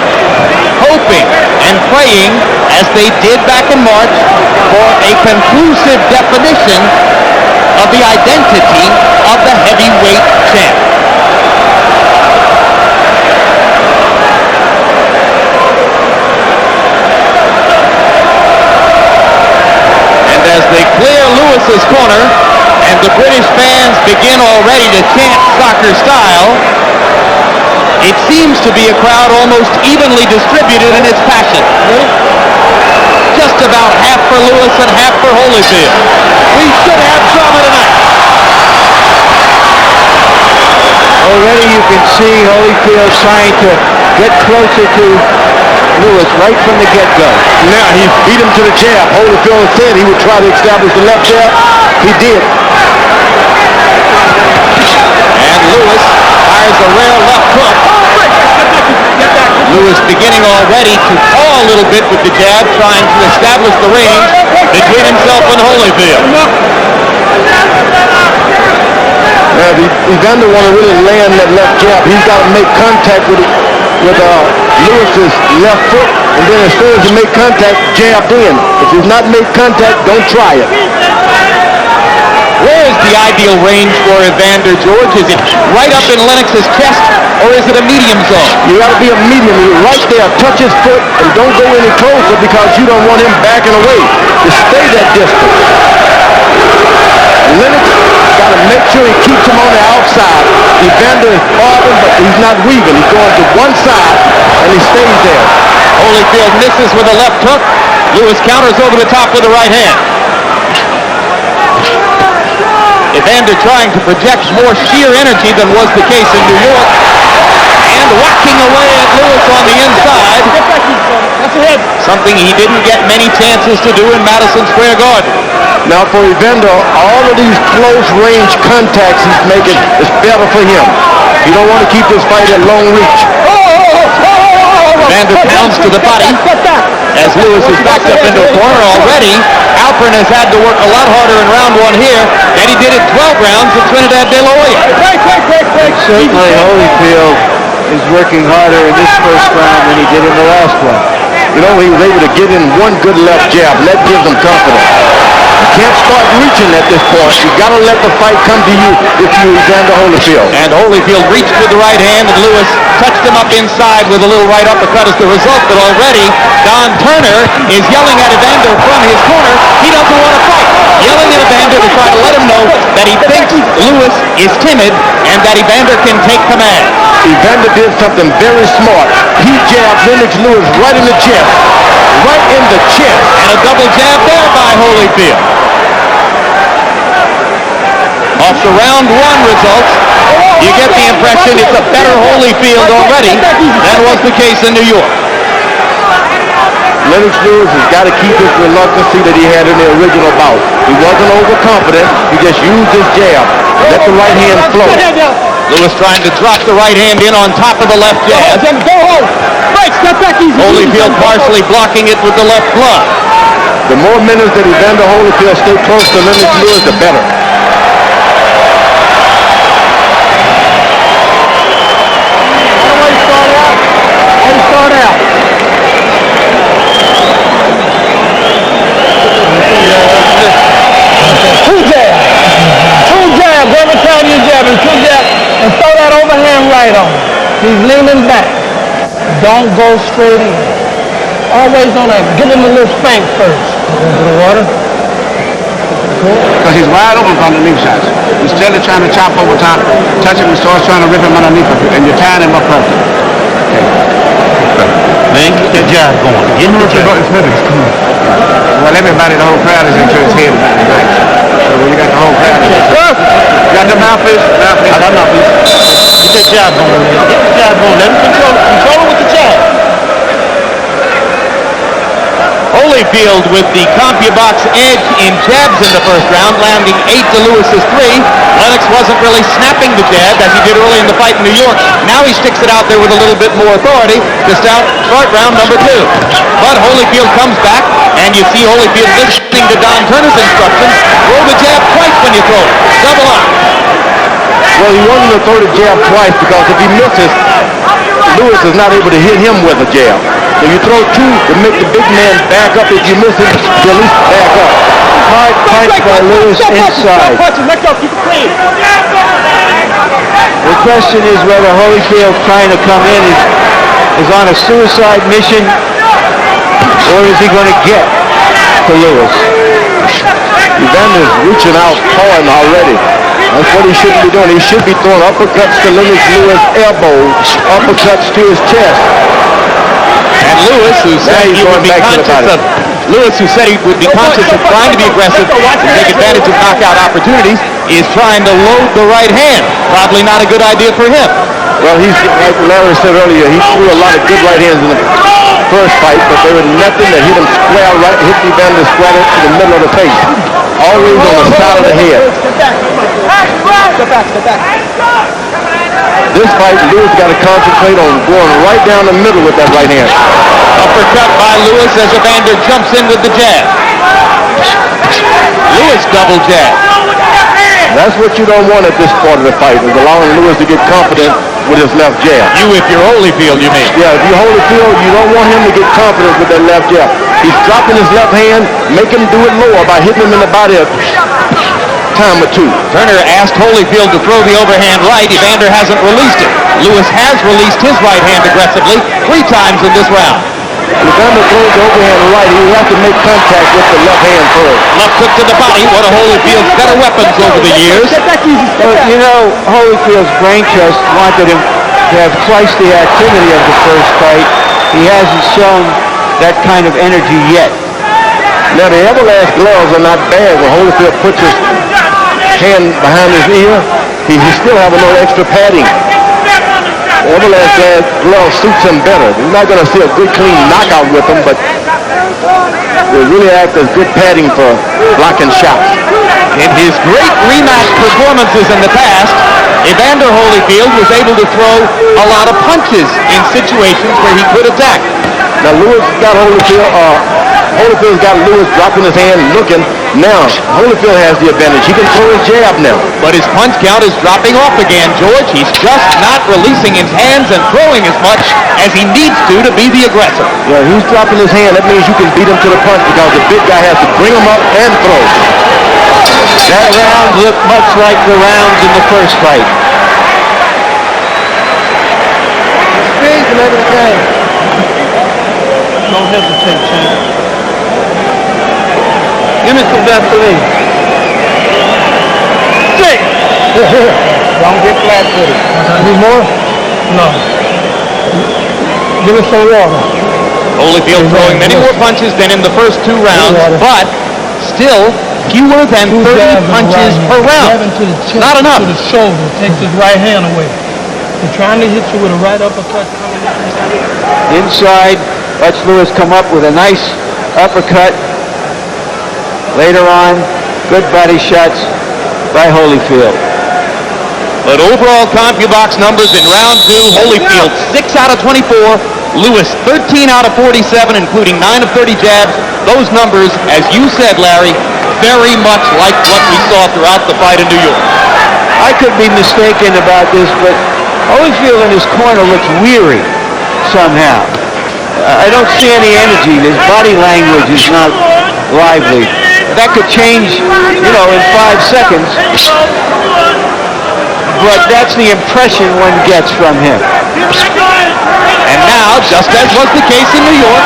hoping and praying, as they did back in March, for a conclusive definition of the identity of the heavyweight champ. And as they clear Lewis's corner and the British fans begin already to chant soccer style, it seems to be a crowd almost evenly distributed in its passion. Just about half for Lewis and half for Holyfield. We should have drama tonight. Already you can see Holyfield trying to get closer to Lewis right from the get-go. Now he beat him to the jab. Holyfield said he would try to establish the left jab. He did. And Lewis fires a rare left hook. Lewis beginning already to paw a little bit with the jab, trying to establish the range between himself and Holyfield. Now, if Evander want to really land that left jab, he's got to make contact with Lewis's left foot, and then as soon as he make contact, jabbed in. If he's not made contact, don't try it. Where is the ideal range for Evander, George? Is it right up in Lennox's chest, or is it a medium zone? You got to be a medium. You're right there. Touch his foot, and don't go any closer because you don't want him backing away. Just stay that distance. Lennox got to make sure he keeps him on the outside. Evander is bobbing, but he's not weaving. He's going to one side, and he stays there. Holyfield misses with a left hook. Lewis counters over the top with the right hand. Evander trying to project more sheer energy than was the case in New York. And whacking away at Lewis on the inside. Something he didn't get many chances to do in Madison Square Garden. Now for Evander, all of these close range contacts he's making is better for him. You don't want to keep this fight at long reach. Evander pounds to the body as Lewis is backed up into a corner already. Alperin has had to work a lot harder in round one here than he did in 12 rounds at Trinidad de la Hoya. Certainly Holyfield is working harder in this first round than he did in the last one. You know, he was able to get in one good left jab. That gives him confidence. You can't start reaching at this point. You got to let the fight come to you if you Evander Holyfield. And Holyfield reached with the right hand, and Lewis touched him up inside with a little right uppercut as the result. But already, Don Turner is yelling at Evander from his corner. He doesn't want to fight. Yelling at Evander to try to let him know that he thinks Lewis is timid and that Evander can take command. Evander did something very smart. He jabbed Lennox Lewis right in the chest. Right in the chest. And a double jab there by Holyfield. Off the round one results, you get the impression it's a better Holyfield already than was the case in New York. Lennox Lewis has got to keep his reluctancy that he had in the original bout. He wasn't overconfident. He just used his jab. Let the right hand flow. Lewis trying to drop the right hand in on top of the left jab. Holyfield partially blocking it with the left glove. The more minutes that Evander Holyfield stay close to Lennox Lewis, the better. And throw that overhand right on him. He's leaning back. Don't go straight in. Always on that. Give him a little spank first. Into the water. Because he's wide open from underneath shots. He's still trying to chop over top, touch him, and starts trying to rip him underneath, and you're tying him up perfect. Okay. Man, get that jab going. Get him Well, everybody, the whole crowd is into his head tonight. So when you got the whole crowd, you got the mouthpiece? Mouthpiece. I got mouthpiece. Get that jab going. Get the jab going. Let him control it with the jab. Holyfield with the CompuBox edge in jabs in the first round, landing 8 to Lewis's 3. Lennox wasn't really snapping the jab as he did early in the fight in New York. Now he sticks it out there with a little bit more authority to start round number 2. But Holyfield comes back, and you see Holyfield listening to Don Turner's instructions. Throw the jab twice when you throw it. Double up. Well, he wanted to throw the jab twice because if he misses, Lewis is not able to hit him with a jab. So you throw two to make the big man back up. If you miss him, you at least back up. Hard punch by Lewis inside. Let go, keep it clean. The question is whether Holyfield trying to come in is on a suicide mission, or is he going to get to Lewis? Evander's reaching out for him already. That's what he shouldn't be doing. He should be throwing uppercuts to Lewis' elbows, uppercuts to his chest. And Lewis, who said he would be conscious of trying to be aggressive and take advantage of knockout opportunities, is trying to load the right hand. Probably not a good idea for him. Well, he's like Larry said earlier. He threw a lot of good right hands in the first fight, but there was nothing that hit him square right, hit Evander square to the middle of the face. Always on the side of the head. Step back. This fight, Lewis got to concentrate on going right down the middle with that right hand. Uppercut by Lewis as Evander jumps in with the jab. Lewis double jab. That's what you don't want at this part of the fight, is allowing Lewis to get confident with his left jab. If you're Holyfield, you mean? Yeah, if you're Holyfield, you don't want him to get confident with that left jab. He's dropping his left hand, make him do it lower by hitting him in the body a time or two. Turner asked Holyfield to throw the overhand right. Evander hasn't released it. Lewis has released his right hand aggressively 3 times in this round. Evander throws the overhand right. He has to make contact with the left hand first. Left hook to the body. One of Holyfield's better weapons over the years. But you know, Holyfield's brain trust wanted him to have twice the activity of the first fight. He hasn't shown that kind of energy yet. Now the Everlast gloves are not bad. When Holyfield puts his hand behind his ear, he still have a little extra padding. Everlast glove suits him better. You're not going to see a good clean knockout with him, but they really act as good padding for blocking shots. In his great rematch performances in the past, Evander Holyfield was able to throw a lot of punches in situations where he could attack. Now Lewis got Holyfield's got Lewis dropping his hand, looking. Now Holyfield has the advantage. He can throw his jab now. But his punch count is dropping off again, George. He's just not releasing his hands and throwing as much as he needs to be the aggressor. Yeah, he's dropping his hand. That means you can beat him to the punch because the big guy has to bring him up and throw. That round looked much like the rounds in the first fight. Speed and everything. Don't hesitate, champ. Give me some Vaseline. Straight. Don't get flat-footed. Need more? No. Give us some water. Holyfield throwing many more punches than in the first 2 rounds, but still fewer than 30 punches per round. To the chest, not enough. to the shoulder. Takes his right hand away. They're trying to hit you with a right uppercut coming in. Inside, watch Lewis come up with a nice uppercut. Later on, good body shots by Holyfield. But overall CompuBox numbers in round 2, Holyfield 6 out of 24, Lewis 13 out of 47, including 9 of 30 jabs. Those numbers, as you said, Larry, very much like what we saw throughout the fight in New York. I could be mistaken about this, but Holyfield in his corner looks weary somehow. I don't see any energy. His body language is not lively. That could change, in 5 seconds. But that's the impression one gets from him. And now, just as was the case in New York,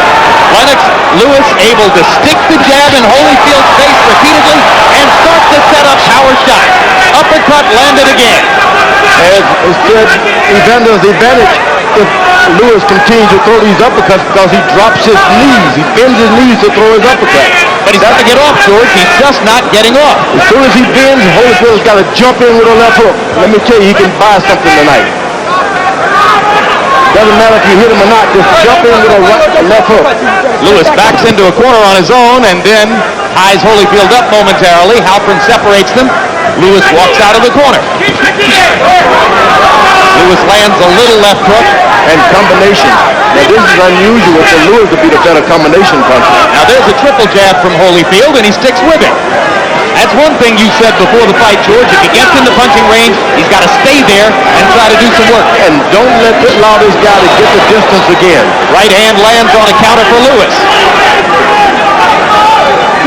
Lennox Lewis able to stick the jab in Holyfield's face repeatedly and start to set up power shots. Uppercut landed again. As said, Evander's advantage if Lewis continues to throw these uppercuts because he drops his knees. He bends his knees to throw his uppercuts. But he's got to get off, George. He's just not getting off. As soon as he bends, Holyfield's got to jump in with a left hook. Let me tell you, he can buy something tonight. Doesn't matter if you hit him or not, just jump in with a left hook. Lewis backs into a corner on his own and then ties Holyfield up momentarily. Halpern separates them. Lewis walks out of the corner. Lewis lands a little left hook and combination. Now this is unusual for Lewis to be the better combination puncher. Now there's a triple jab from Holyfield and he sticks with it. That's one thing you said before the fight, George. If he gets in the punching range, he's got to stay there and try to do some work. And don't allow this guy to get the distance again. Right hand lands on a counter for Lewis.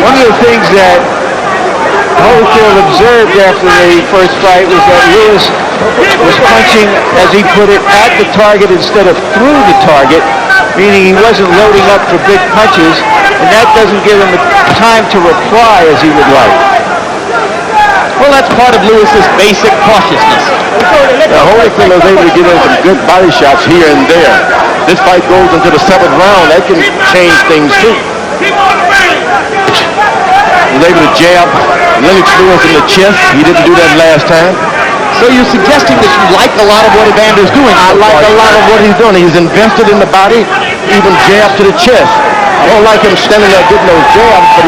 One of the things that Holyfield observed after the first fight was that Lewis was punching, as he put it, at the target instead of through the target, meaning he wasn't loading up for big punches, and that doesn't give him the time to reply as he would like. Well, that's part of Lewis's basic cautiousness. Now, Holyfield was able to get in some good body shots here and there. This fight goes into the 7th round. That can change things too. He was able to jab Lennox Lewis in the chest. He didn't do that last time. So you're suggesting that you like a lot of what Evander's doing? I like a lot of what he's doing. He's invested in the body, even jab to the chest. I don't like him standing there getting those jabs, but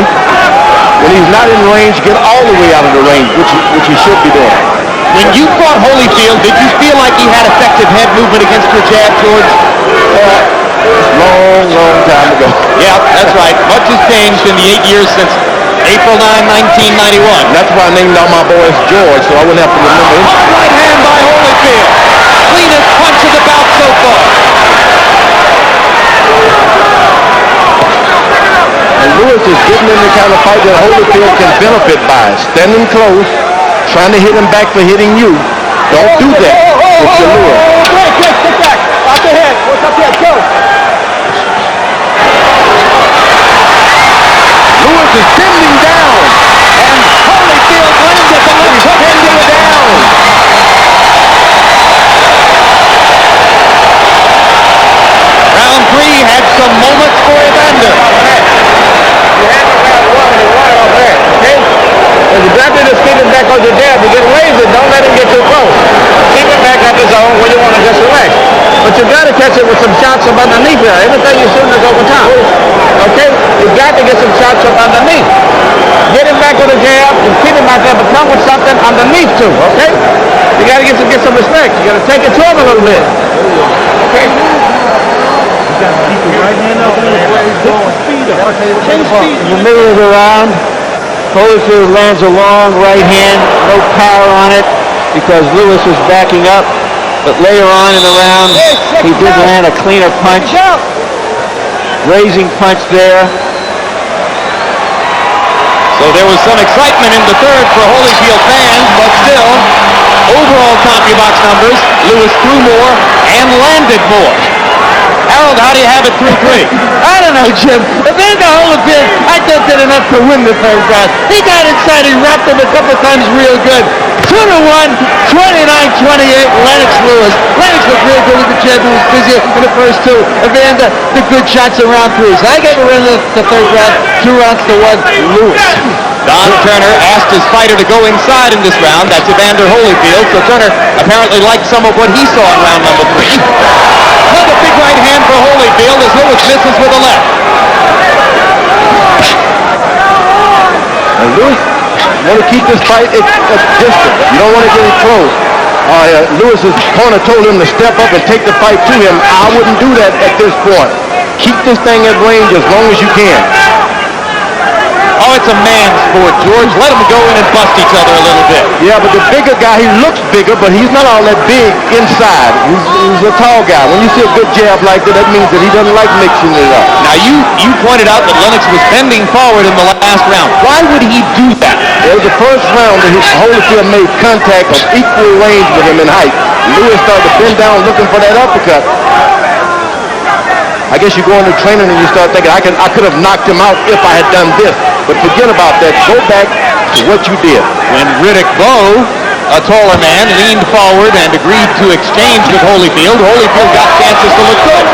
when he's not in range, get all the way out of the range, which he should be doing. When you fought Holyfield, did you feel like he had effective head movement against your jab, George? Long time ago. Yeah, that's right. Much has changed in the 8 years since April 9, 1991. That's why I named all my boys George, so I wouldn't have to remember him. Right hand by Holyfield. Cleanest punch of the bout so far. And Lewis is getting in the kind of fight that Holyfield can benefit by. Standing close, trying to hit him back for hitting you. Don't do that with your lure. Sit back. Out the head. What's up here? Go. Lewis is bending down. And Holyfield lands at the left hook. Bending down. Round 3 had some moments for Evander. You have to round 1 and 1 off there, okay? When you grab it, just keep it back on your jab. You get lazy, don't let him get too close. Keep it back at the zone where you want to just relax. But you got to catch it with some shots from underneath there. Everything you're shooting is over top. Okay? You got to get some shots from underneath. Get him back on the jab and keep him out there, but come with something underneath too, okay? You got to get some respect. You got to take it to him a little bit. Okay? In the middle of the round, Holyfield lands a long right hand, no power on it because Lewis was backing up. But later on in the round, he did land a cleaner punch. Raising punch there. So there was some excitement in the third for Holyfield fans, but still, overall CompuBox numbers, Lewis threw more and landed more. Harold, how do you have it through 3? I don't know, Jim. Evander Holyfield, I thought did enough to win the third round. He got inside, he wrapped him a couple times real good. 2-1, 29-28, Lennox Lewis. Lennox looked real good with the jab. He was busy in the first 2. Evander, the good shots in round 3. So I gave a win in the third round, 2 rounds to 1, Lewis. Don Turner asked his fighter to go inside in this round. That's Evander Holyfield. So Turner apparently liked some of what he saw in round number 3. Another big right hand for Holyfield as Lewis misses with a left. And Lewis, you want to keep this fight at distance. You don't want to get it close. Lewis's corner told him to step up and take the fight to him. I wouldn't do that at this point. Keep this thing at range as long as you can. Oh, it's a man's sport, George. Let them go in and bust each other a little bit. Yeah, but the bigger guy, he looks bigger, but he's not all that big inside. He's a tall guy. When you see a good jab like that, that means that he doesn't like mixing it up. Now, you pointed out that Lennox was bending forward in the last round. Why would he do that? It was the first round that Holyfield made contact of equal range with him in height. Lewis started to bend down looking for that uppercut. I guess you go into training and you start thinking, I could have knocked him out if I had done this. But forget about that. Go back to what you did. When Riddick Bowe, a taller man, leaned forward and agreed to exchange with Holyfield, Holyfield got chances to look good.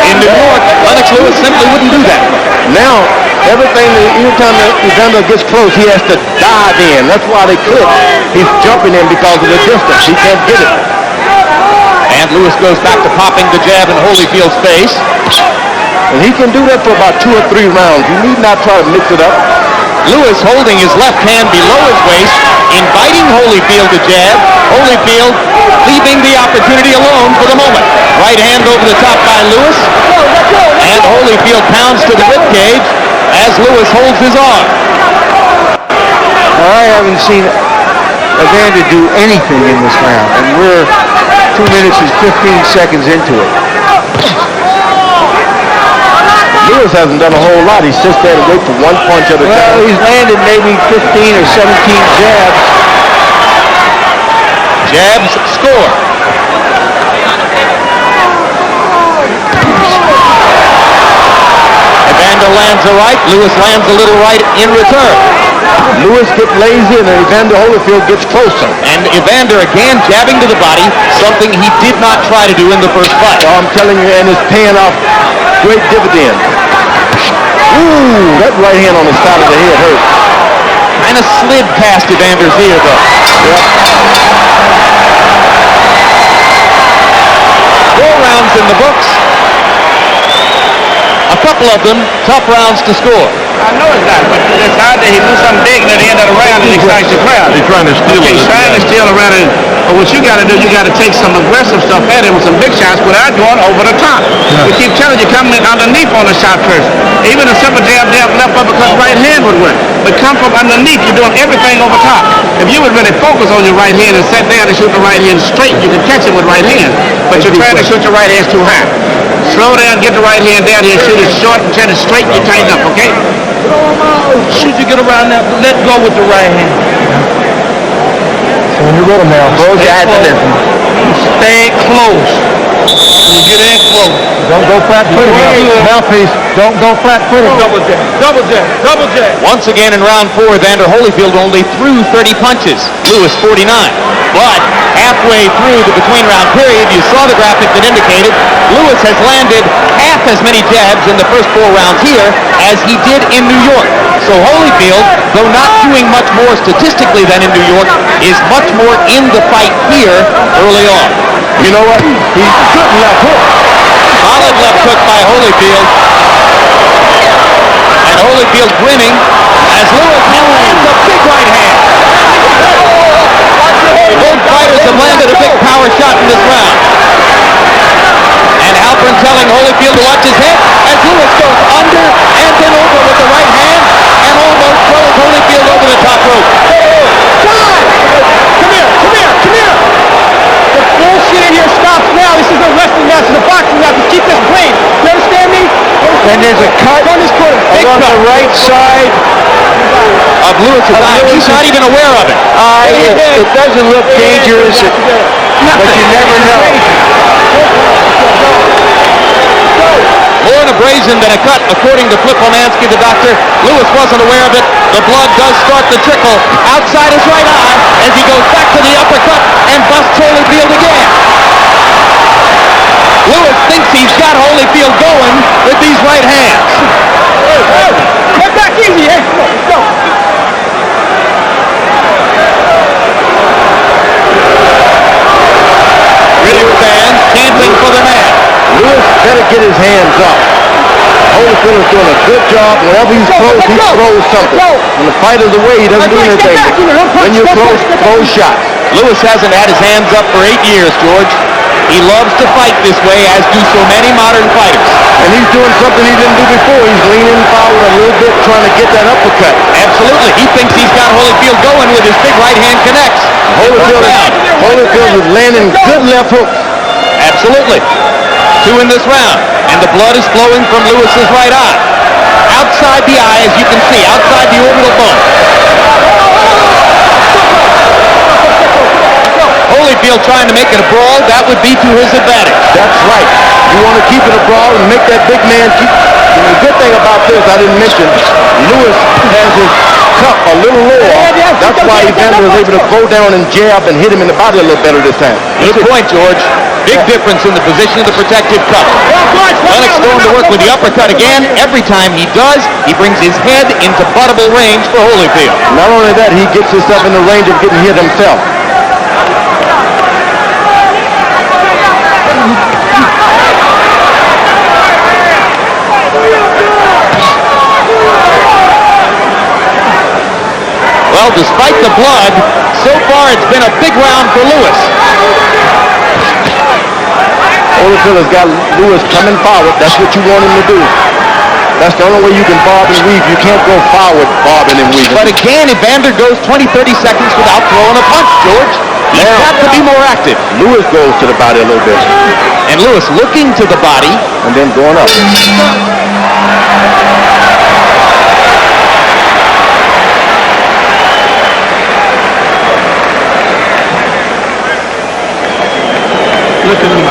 In New York, Lennox Lewis simply wouldn't do that. Now, anytime Evander gets close, he has to dive in. That's why they clip. He's jumping in because of the distance. He can't get it. And Lewis goes back to popping the jab in Holyfield's face. And he can do that for about 2 or 3 rounds. You need not try to mix it up. Lewis holding his left hand below his waist, inviting Holyfield to jab. Holyfield leaving the opportunity alone for the moment. Right hand over the top by Lewis. And Holyfield pounds to the ribcage as Lewis holds his arm. I haven't seen Evander do anything in this round, and we're 2 minutes and 15 seconds into it. Lewis hasn't done a whole lot. He's just there to wait for one punch at a time. Well, he's landed maybe 15 or 17 jabs. Jabs score. Evander lands a right. Lewis lands a little right in return. Lewis gets lazy and Evander Holyfield gets closer. And Evander again jabbing to the body, something he did not try to do in the first fight. Oh, I'm telling you, and it's paying off great dividend. Ooh, that right hand on the side of the head hurt. Kind of slid past Evander's ear, though. Yep. 4 rounds in the books. A couple of them tough rounds to score. I know it's not, but it's hard that he do something big at the end of the round and excites the crowd. He's trying to steal it. He's trying to steal around it. But what you got to do, you got to take some aggressive stuff at him with some big shots without going over the top. Yeah. We keep telling you, come in underneath on the shot first. Even a simple jab, left uppercut, right hand would work. But come from underneath, you're doing everything over top. If you would really focus on your right hand and sit down and shoot the right hand straight, you can catch it with right hand. But you're trying to shoot your right hands too high. Slow down, get the right hand down here, shoot it short and turn it straight, you tighten up, okay? Should you get around that? Let go with the right hand. So you're with him now. Close your eyes and listen. Stay close. You get in close. Don't go flat-footed. Mouthpiece. Don't go flat-footed. Double jab. Double jab. Double jab. Once again in round 4, Evander Holyfield only threw 30 punches. Lewis 49. But halfway through the between-round period, you saw the graphic that indicated Lewis has landed half as many jabs in the first 4 rounds here as he did in New York. So Holyfield, though not doing much more statistically than in New York, is much more in the fight here early on. You know what? He's good left hook. Solid left hook by Holyfield. And Holyfield grinning as Lewis lands a big right hand. Both fighters have landed a big power shot in this round. And Halpern telling Holyfield to watch his head as Lewis goes under and then over with the right hand and almost throws Holyfield over the top rope. Time! Come here, come here, come here! The bullshit here stops now. This is a wrestling match, it's a boxing match. Let's keep this clean. You understand me? And there's a cut on this corner. on the right side of Lewis's eye. He's not even aware of it. It doesn't look dangerous, but you never know. More an abrasion than a cut, according to Flip Omansky, the doctor. Lewis wasn't aware of it. The blood does start to trickle outside his right eye as he goes back to the uppercut and busts Holyfield again. Lewis thinks he's got Holyfield going with these right hands. Hey, get back easy, hey, let's go. British fans chanting for the man. Lewis better get his hands up. Holyfield is doing a good job. Whenever he's close, he throws something. When the fight is away, he doesn't do anything. When you're close, throw shots. Lewis hasn't had his hands up for 8 years, George. He loves to fight this way, as do so many modern fighters. And he's doing something he didn't do before. He's leaning forward a little bit, trying to get that uppercut. Absolutely. He thinks he's got Holyfield going with his big right hand connects. Holyfield is landing good left hooks. Absolutely. 2 in this round. And the blood is flowing from Lewis's right eye. Outside the eye, as you can see, outside the orbital bone. Holyfield trying to make it a brawl, that would be to his advantage. That's right. You want to keep it a brawl and make that big man keep... The good thing about this, I didn't mention, Lewis has his cup a little lower. That's why Evander was able to go down and jab and hit him in the body a little better this time. Good point, George. Big difference in the position of the protective cup. Lennox going to work with the uppercut again. Every time he does, he brings his head into buttable range for Holyfield. Not only that, he gets himself in the range of getting hit himself. Well, despite the blood, so far it's been a big round for Lewis. Holyfield has got Lewis coming forward. That's what you want him to do. That's the only way you can bob and weave. You can't go forward bobbing and weaving. But again, Evander goes 20, 30 seconds without throwing a punch, George. He's got to be more active. Lewis goes to the body a little bit. And Lewis looking to the body. And then going up. Look at him.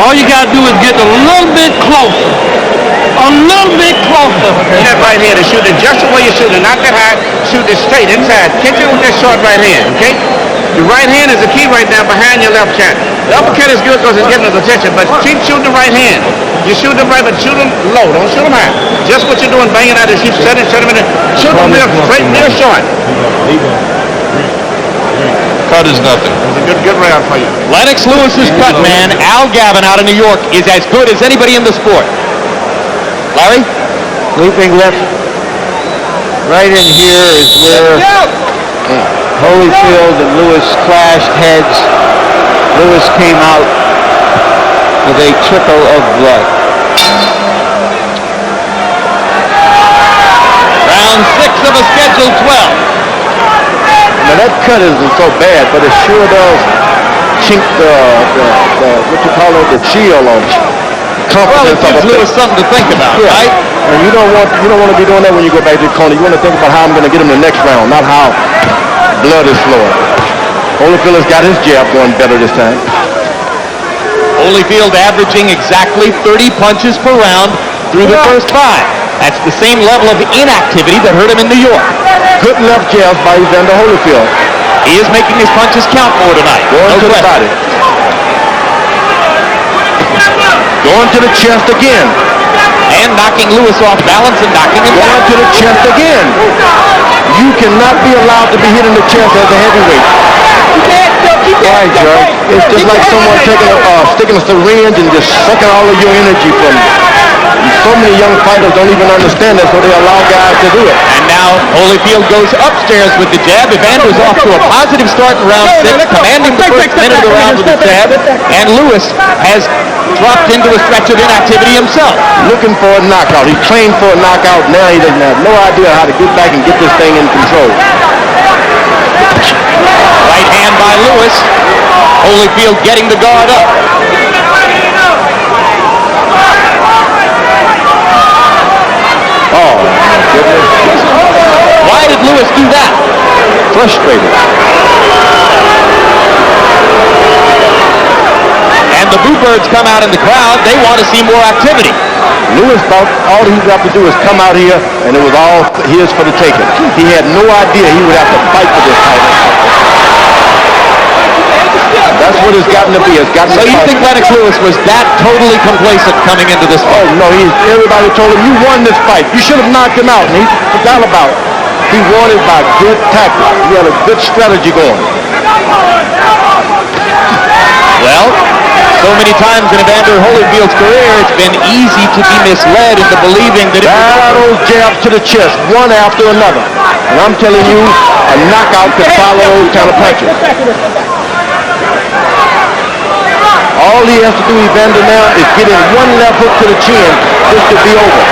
All you got to do is get a little bit closer. A little bit closer. That right hand is shooting just the way you shoot it. Not that high. Shoot it straight inside. Catch it with that short right hand, okay? The right hand is the key right now behind your left shot. The uppercut is good because it's getting his attention, but keep shooting the right hand. You shoot them right, but shoot them low. Don't shoot them high. Just what you're doing, banging out is keep setting in there. Shoot them real straight, real short. Cut is nothing. It's a good round for you. Lennox Lewis's cut man, Al Gavin out of New York, is as good as anybody in the sport. Larry? Leaping left. Right in here is where Holyfield and Lewis clashed heads. Lewis came out with a trickle of blood. Round 6 of a scheduled 12. Now that cut isn't so bad, but it sure does chink the what you call it, the chill on confidence. Well, it gives Lewis something to think about, right? And you don't want to be doing that when you go back to the corner. You want to think about how I'm going to get him the next round, not how blood is flowing. Holyfield has got his jab going better this time. Holyfield averaging exactly 30 punches per round through the first 5. That's the same level of inactivity that hurt him in New York. Good left jabs by Evander Holyfield. He is making his punches count more tonight. Going to the body. Going to the chest again. And knocking Lewis off balance and knocking him down. Going to the chest again. You cannot be allowed to be hit in the chest as a heavyweight. Right, George. It's just like someone sticking a syringe and just sucking all of your energy from you. So many young fighters don't even understand that, so they allow guys to do it. And now Holyfield goes upstairs with the jab. Evander's off to a positive start in round 6, commanding the first minute of the round with the jab. And Lewis has dropped into a stretch of inactivity himself. Looking for a knockout. He trained for a knockout. Now he doesn't have no idea how to get back and get this thing in control. Right hand by Lewis. Holyfield getting the guard up. Oh, my goodness. Why did Lewis do that? Frustrated. And the Boo Birds come out in the crowd. They want to see more activity. Lewis thought all he would have to do is come out here, and it was all his for the taking. He had no idea he would have to fight for this title. That's what it's gotten to be. So you think Lennox Lewis was that totally complacent coming into this fight? Oh, no. Everybody told him, you won this fight. You should have knocked him out, and he forgot about it. He won it by good tactics. He had a good strategy going. Well, so many times in Evander Holyfield's career, it's been easy to be misled into believing that those jabs to the chest, one after another. And I'm telling you, a knockout could follow those kind of punches. All he has to do, Evander, now is get in one left hook to the chin. This could be over.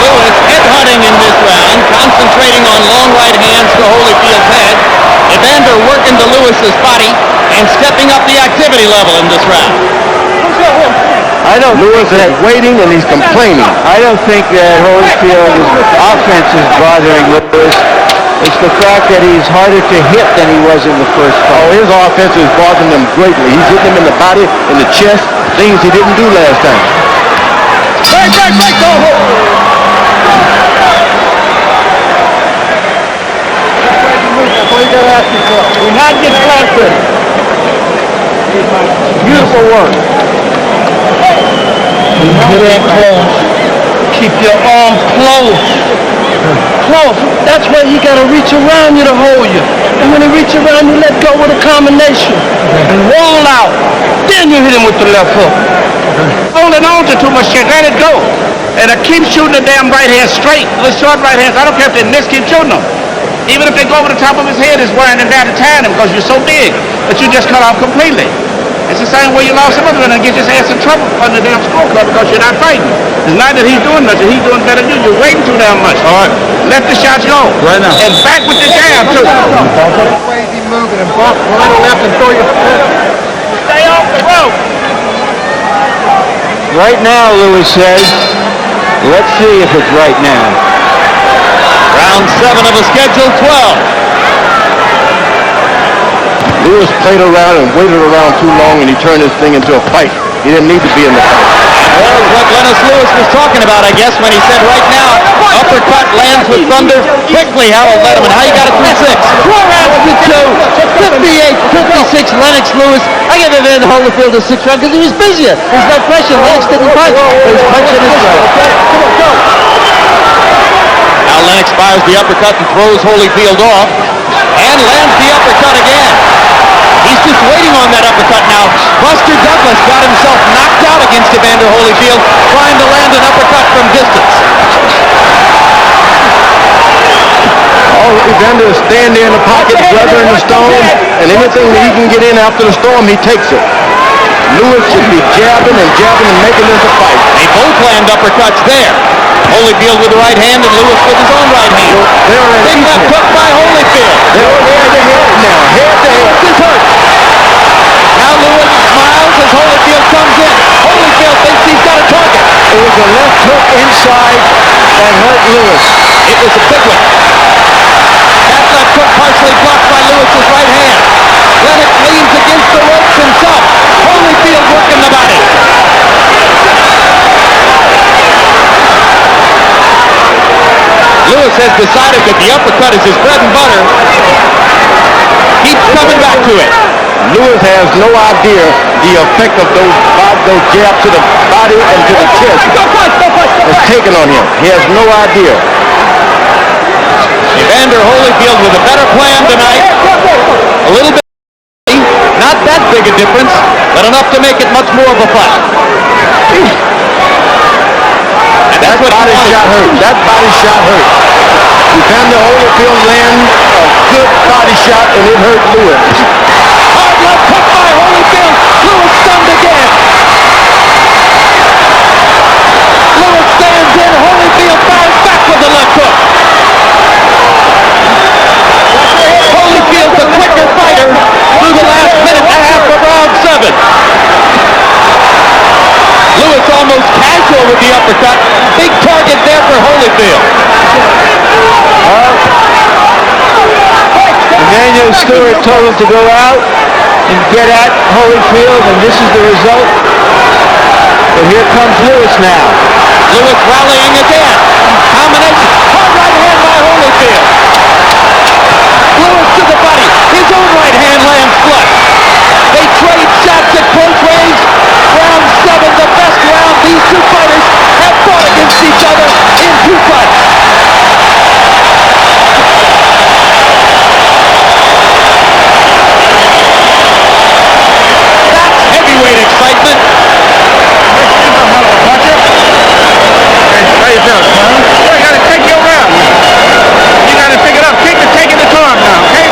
Lewis headhunting in this round, concentrating on long right hands to Holyfield's head. Evander working to Lewis's body and stepping up the activity level in this round. Lewis is waiting and he's complaining. I don't think that Holyfield's offense is bothering Lewis. It's the fact that he's harder to hit than he was in the first fight. Oh, his offense is bothering him greatly. He's hitting him in the body, in the chest, things he didn't do last time. Break, go home. That's all you got to ask yourself. Do not get confident. Beautiful work. Get in close. Keep your arms close. Close. That's why he got to reach around you to hold you. And when he reach around you, let go with a combination. And roll out. Then you hit him with the left hook. Holding on to too much shit, let it go. And keep shooting the damn right hand straight. The short right hands, I don't care if they miss, keep shooting them. Even if they go over the top of his head, it's wearing him down to tie him because you're so big. But you just cut off completely. It's the same way you lost him other than get his ass in trouble on the damn scorecard because you're not fighting. It's not that he's doing nothing. He's doing better than you. You're waiting too damn much. All right. Let the shots go. Right now. And back with the jab, too. Crazy moving and bump right left and throw your foot. Stay off the rope. Right now, Lewis says. Let's see if it's right now. Round 7 of a scheduled 12. Lewis played around and waited around too long, and he turned this thing into a fight. He didn't need to be in the fight. Well, what Lennox Lewis was talking about, I guess, when he said right now, uppercut lands with thunder. Quickly, Harold Letterman, how you got it 3-6? 4 rounds to 2, 58-56, Lennox Lewis. I give Evander Holyfield a 6th round because he was busier. There's no pressure. Lennox didn't punch. He was punching his way. Now Lennox fires the uppercut and throws Holyfield off, and lands the uppercut again. He's just waiting on that uppercut now. Buster Douglas got himself knocked out against Evander Holyfield, trying to land an uppercut from distance. All Evander is stand there in the pocket, weathering the storm, and anything that he can get in after the storm, he takes it. Lewis should be jabbing and making this a fight. They both land uppercuts there. Holyfield with the right hand and Lewis with his own right hand. Big left hook by Holyfield. They're head to head now. Head to head. This hurt. Now Lewis smiles as Holyfield comes in. Holyfield thinks he's got a target. It was a left hook inside that hurt Lewis. It was a big one. That left hook partially blocked by Lewis's right hand. Lennox leans against the ropes himself. Holyfield working the body. Lewis has decided that the uppercut is his bread and butter. Keeps coming back to it. Lewis has no idea the effect of those jabs to the body and to the chest has taken on him. He has no idea. Evander Holyfield with a better plan tonight. A little bit, not that big a difference, but enough to make it much more of a fight. And that's what body shot hurt. That body shot hurt. Evander Holyfield landed a good body shot and it hurt Lewis. Hard left hook by Holyfield. Lewis stunned again. Lewis stands in. Holyfield fires back with the left hook. Holyfield, the quicker fighter through the last minute and a half of round 7. Lewis almost casual with the uppercut. Big target there for Holyfield. Emmanuel Stewart told him to go out and get at Holyfield, and this is the result. But here comes Lewis now. Lewis rallying again. Combination. Hard right hand by Holyfield. Lewis to the body. His own right hand lands flush. They trade shots at both ways. Round 7, the best round. These two fighters have fought against each other in 2 fights. That's heavyweight excitement. How you feeling, son? You gotta take your round. You gotta pick it up. Keep taking the to him now, okay?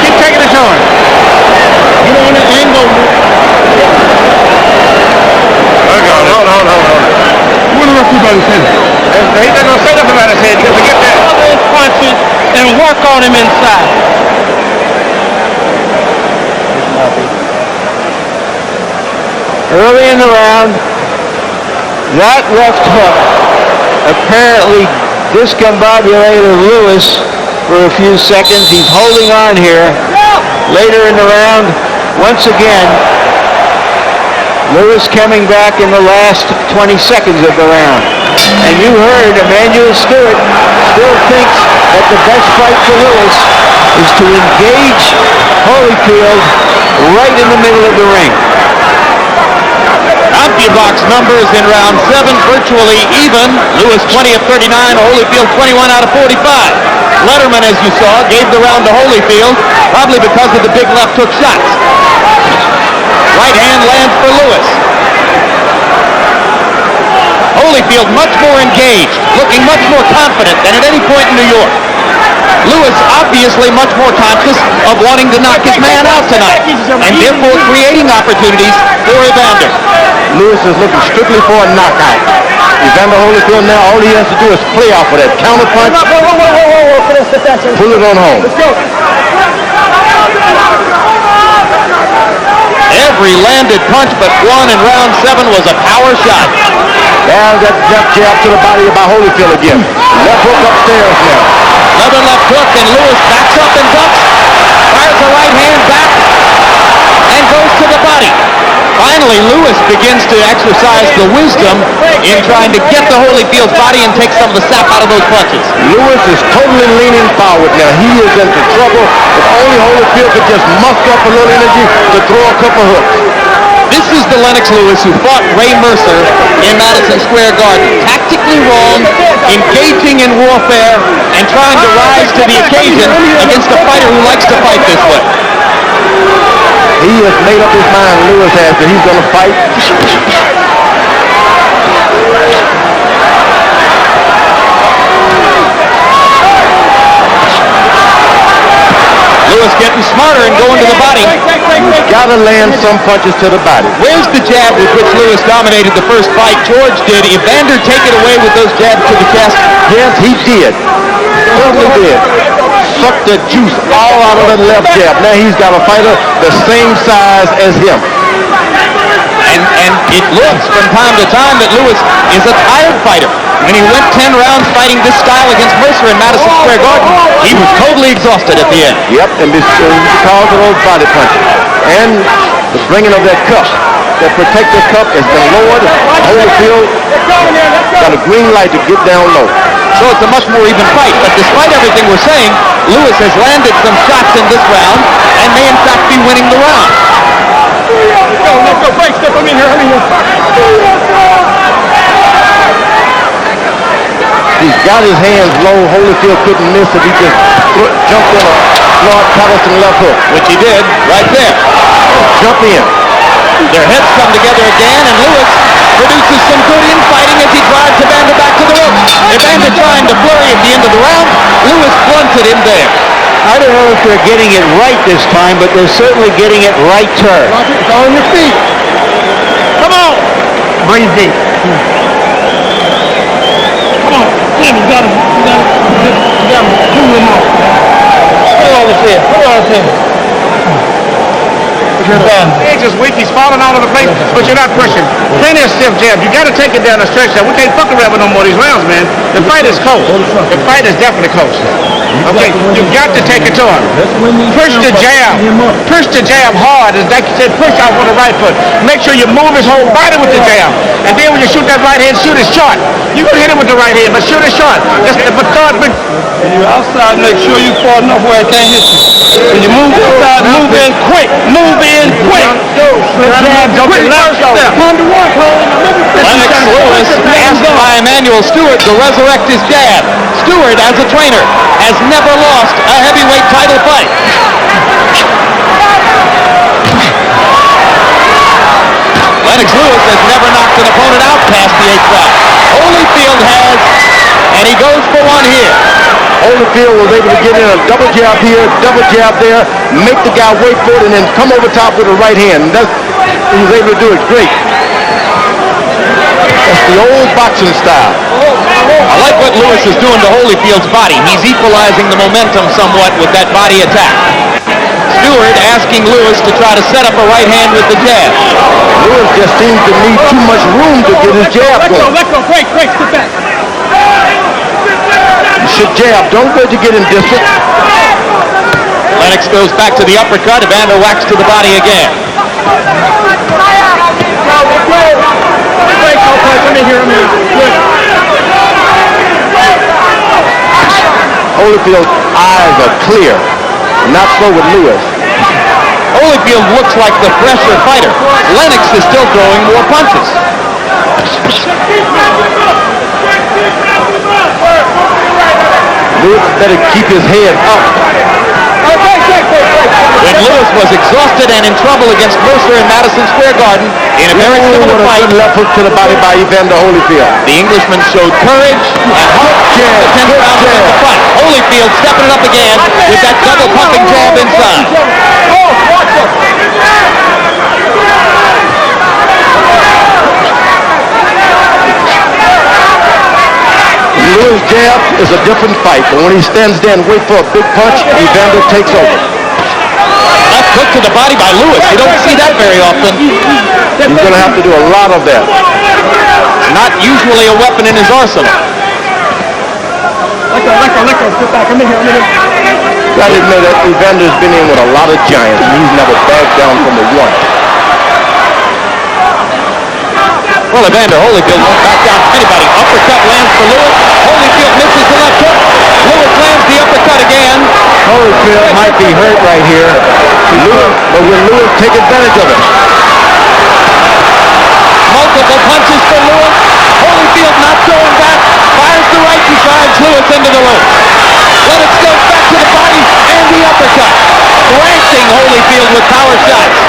Keep taking it to him. You don't want to angle. Hold on. What the rest about his head? He's not gonna say nothing about his head. You gotta get that. Those punches and work on him inside. Early in the round, that left hook apparently discombobulated Lewis for a few seconds. He's holding on here. Later in the round, once again, Lewis coming back in the last 20 seconds of the round. And you heard Emmanuel Stewart still thinks that the best fight for Lewis is to engage Holyfield right in the middle of the ring. CompuBox numbers in round 7 virtually even. Lewis 20 of 39, Holyfield 21 out of 45. Letterman, as you saw, gave the round to Holyfield, probably because of the big left hook shots. Right hand lands for Lewis. Holyfield much more engaged, looking much more confident than at any point in New York. Lewis obviously much more conscious of wanting to knock his man out tonight, and therefore creating opportunities for Evander. Lewis is looking strictly for a knockout. Evander Holyfield now, all he has to do is play off of that counter punch. Pull it on home. Every landed punch but one in round 7 was a power shot. There's that left jab to the body by Holyfield again. Left hook upstairs now. Another left hook, and Lewis backs up and ducks. Fires a right hand back and goes to the body. Finally, Lewis begins to exercise the wisdom in trying to get the Holyfield's body and take some of the sap out of those punches. Lewis is totally leaning forward now. He is into trouble. If only Holyfield could just muster up a little energy to throw a couple hooks. This is the Lennox Lewis who fought Ray Mercer in Madison Square Garden. Tactically wrong, engaging in warfare, and trying to rise to the occasion against a fighter who likes to fight this way. He has made up his mind, Lewis has, that he's going to fight. Lewis getting smarter and going to the body. He's got to land some punches to the body. Where's the jab with which Lewis dominated the first fight? George did. Evander take it away with those jabs to the chest? Yes, he did. Certainly did. Sucked the juice all out of that left jab. Now he's got a fighter the same size as him. And it looks from time to time that Lewis is a tired fighter. When he went 10 rounds fighting this style against Mercer in Madison Square Garden, he was totally exhausted at the end. Yep, and because of those body punches. And the bringing of that cup, that protective cup has been lowered. Holyfield got a green light to get down low. So it's a much more even fight. But despite everything we're saying, Lewis has landed some shots in this round and may in fact be winning the round. Let's go, break, step him in here, He's got his hands low. Holyfield couldn't miss if he just jumped in a Lord Patterson left hook. Which he did right there. Jump in. Their heads come together again, and Lewis produces some good infighting as he drives Evander back to the ropes. Evander trying to flurry at the end of the round. Lewis blunted him there. I don't know if they're getting it right this time, but they're certainly getting it right turn. On your feet. Come on. Breathe deep. Come on. Damn, you got him. Pull him off. Put it on his head. Put it on his head. He's just weak. He's falling all over the place, but you're not pushing. Plenty of stiff jabs. You got to take it down the stretch. Now we can't fuck around with no more of these rounds, man. The fight is close. The fight is definitely close. Okay, you've got to take it to him. Push the jab. Push the jab hard. As like you said, push out with the right foot. Make sure you move his whole body with the jab. And then when you shoot that right hand, shoot it short. You can hit him with the right hand, but shoot it short. But start with. When you're outside, make sure you far enough where it can't hit you. When you move inside, move in quick. Move in quick. Lennox Lewis asked by Emmanuel Stewart to resurrect his jab. Stewart, as a trainer, has never lost a heavyweight title fight. Lennox Lewis has never knocked an opponent out past the 8th round. Holyfield has, and he goes for one here. Holyfield was able to get in a double jab here, double jab there, make the guy wait for it, and then come over top with a right hand. He was able to do it great. That's the old boxing style. I like what Lewis is doing to Holyfield's body. He's equalizing the momentum somewhat with that body attack. Stewart asking Lewis to try to set up a right hand with the jab. Lewis just seems to need too much room to get his jab going. Let go, break, step back. You should jab. Don't go to get him distant. Lennox goes back to the uppercut. Evander whacks to the body again. Holyfield's eyes are clear. Not so with Lewis. Holyfield looks like the fresher fighter. Lennox is still throwing more punches. Lewis better keep his head up. When Lewis was exhausted and in trouble against Mercer in Madison Square Garden in a very similar What a fight. good left hook to the body by Evander Holyfield. The Englishman showed courage and hope the 10th round of the fight. Holyfield stepping it up again with that double pumping jab inside. Lewis jab is a different fight, but when he stands there and waits for a big punch, Evander takes over. Left hook to the body by Lewis. You don't see that very often. He's going to have to do a lot of that. Not usually a weapon in his arsenal. Got to admit that Evander's been in with a lot of giants, and he's never backed down from the one. Well, Evander Holyfield won't back down to anybody. Uppercut lands for Lewis. Holyfield misses the left hook. Lewis lands the uppercut again. Holyfield might be hurt right here. But will Lewis take advantage of it? Multiple punches for Lewis. Holyfield not throwing back. Fires the right and drives Lewis into the ropes. Lennox goes back to the body and the uppercut. Blanching Holyfield with power shots.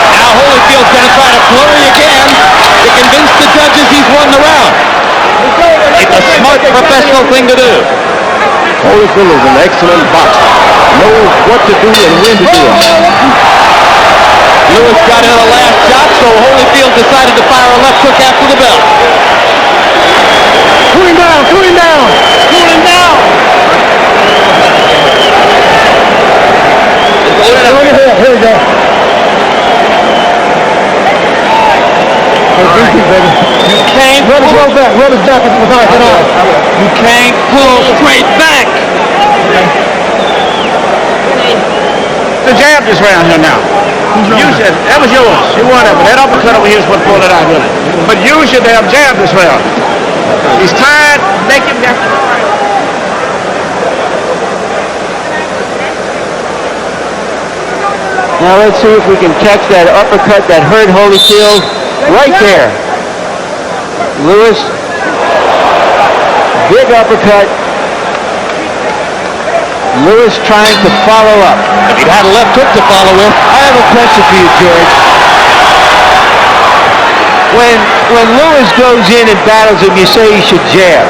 Now Holyfield's going to try to flurry again to convince the judges he's won the round. It's a smart professional thing to do. Holyfield is an excellent boxer. Knows what to do and when to do it. Lewis got in the last shot, so Holyfield decided to fire a left hook after the bell. Cool him down, cool him down. Cool him down. Here we go. You can't run his back without it on. You can't pull straight back. The jab this round here now. Use it. That was yours. You won it, but that uppercut over here is what pulled it out, really. But use your damn jab this round. He's tired. Make him down. Now let's see if we can catch that uppercut that hurt Holyfield right there. Lewis, big uppercut. Lewis trying to follow up. If he'd had a left hook to follow with. I have a question for you, George. When Lewis goes in and battles him, you say he should jab.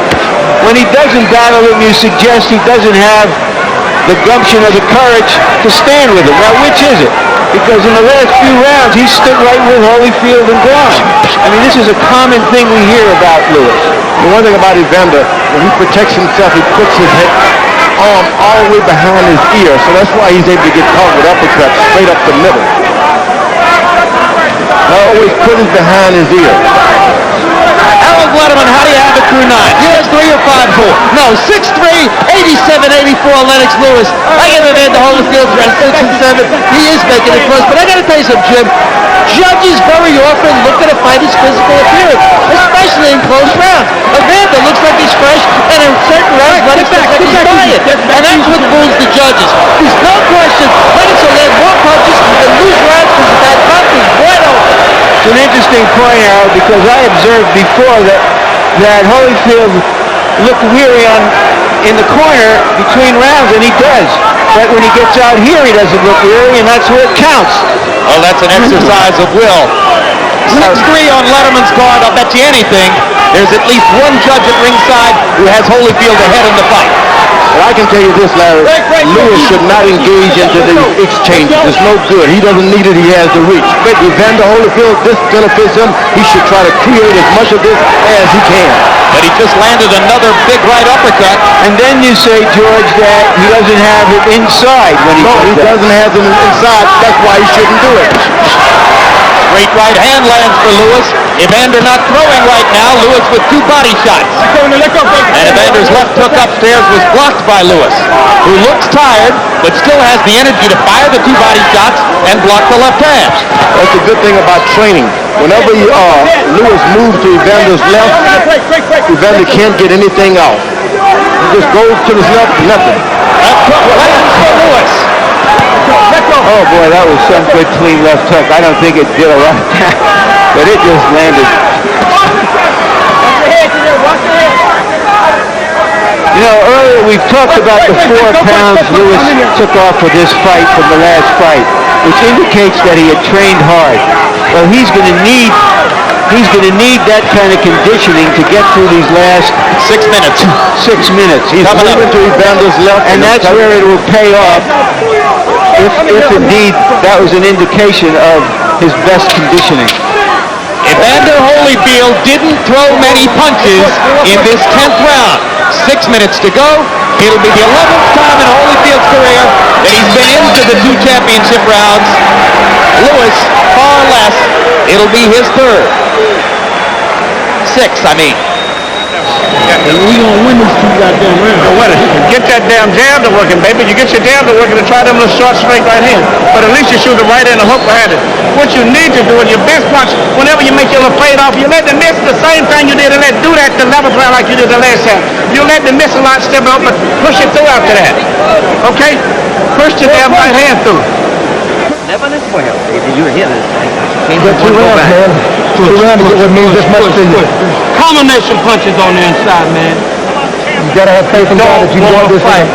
When he doesn't battle him, you suggest he doesn't have the gumption or the courage to stand with him. Now, which is it? Because in the last few rounds, he stood right with Holyfield and gone. I mean, this is a common thing we hear about Lewis. The one thing about Evander, when he protects himself, he puts his arm all the way behind his ear, so that's why he's able to get caught with uppercuts straight up the middle. Always put it behind his ear. Alan Letterman, how do you have it through 9? You has 3 or 5-4? No, 6'3", 87-84 Lennox Lewis. I give Evander Holyfield for 6 and 7. He is making it close, but I got to tell you something, Jim. Judges very often look at a fighter's physical appearance, especially in close rounds. Evander looks like he's fresh, and in certain rounds, Lennox looks like he's dying. And that's what fools the judges. There's no question Lennox will land more punches and lose rounds because that mouth is wide open. It's an interesting point, Harold, because I observed before that Holyfield looked weary in the corner between rounds, and he does. But when he gets out here, he doesn't look weary, and that's where it counts. Well, that's an exercise of will. 6'3" on Letterman's card, I'll bet you anything. There's at least one judge at ringside who has Holyfield ahead in the fight. But I can tell you this, Larry, Lewis should not engage into these exchanges. It's no good. He doesn't need it. He has the reach. But Evander Holyfield, this benefits him. He should try to create as much of this as he can. But he just landed another big right uppercut. And then you say, George, that he doesn't have it inside when he does that. No, he doesn't have it inside. That's why he shouldn't do it. Straight right hand lands for Lewis. Evander not throwing right now. Lewis with 2 body shots. And Evander's left hook upstairs was blocked by Lewis, who looks tired, but still has the energy to fire the 2 body shots and block the left half. That's the good thing about training. Whenever Lewis moves to Evander's left, Evander can't get anything off. He just goes to his left, nothing. Left hook lands for Lewis. Oh boy, that was some good clean left hook. I don't think it did a lot, but it just landed You know, earlier we've talked about the 4 pounds Lewis took off for this fight from the last fight, which indicates that he had trained hard. Well, he's going to need that kind of conditioning to get through these last 6 minutes. 6 minutes. He's moving to Evander's left, and that's where it will pay off. If indeed that was an indication of his best conditioning. Evander Holyfield didn't throw many punches in this 10th round. 6 minutes to go. It'll be the 11th time in Holyfield's career that he's been into the 2 championship rounds. Lewis, far less. It'll be his 3rd. 6, I mean. And we gonna win this 2 goddamn rounds. Get that damn jab to working, baby. You get your jab to working and try them little short, straight right hand. But at least you shoot the right hand and hook behind it. What you need to do in your best punch, whenever you make your little fade off, you let the miss the same thing you did and do that the 11th round like you did the last time. You let the miss a lot, step up, but push it through after that. Okay? Push your damn right hand through. Never this way, you're here this time. You got 2 rounds, man. 2 rounds is what means this much to you. Combination punches on the inside, man. You gotta have faith in God that you won this fight.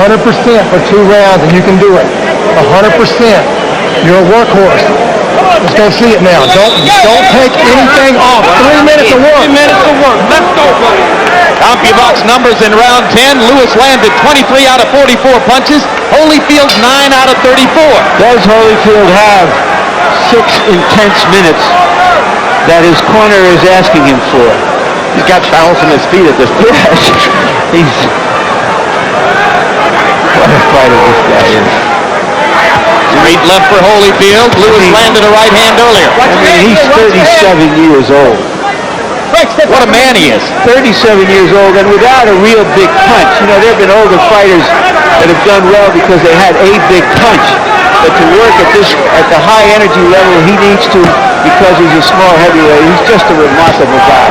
100% for 2 rounds, and you can do it. 100%. You're a workhorse. Let's go see it now. Don't take anything off. 3 minutes of work. 3 minutes of work. Let's go, buddy. CompuBox numbers in round 10. Lewis landed 23 out of 44 punches. Holyfield 9 out of 34. Does Holyfield have 6 intense minutes that his corner is asking him for? He's got balance in his feet at this point. He's... What a fighter this guy is. Straight left for Holyfield. Lewis landed a right hand earlier. I mean, he's 37 years old. What a man he is. 37 years old and without a real big punch. You know, there have been older fighters that have done well because they had a big punch. But to work at the high energy level he needs to, because he's a small heavyweight, he's just a remarkable guy.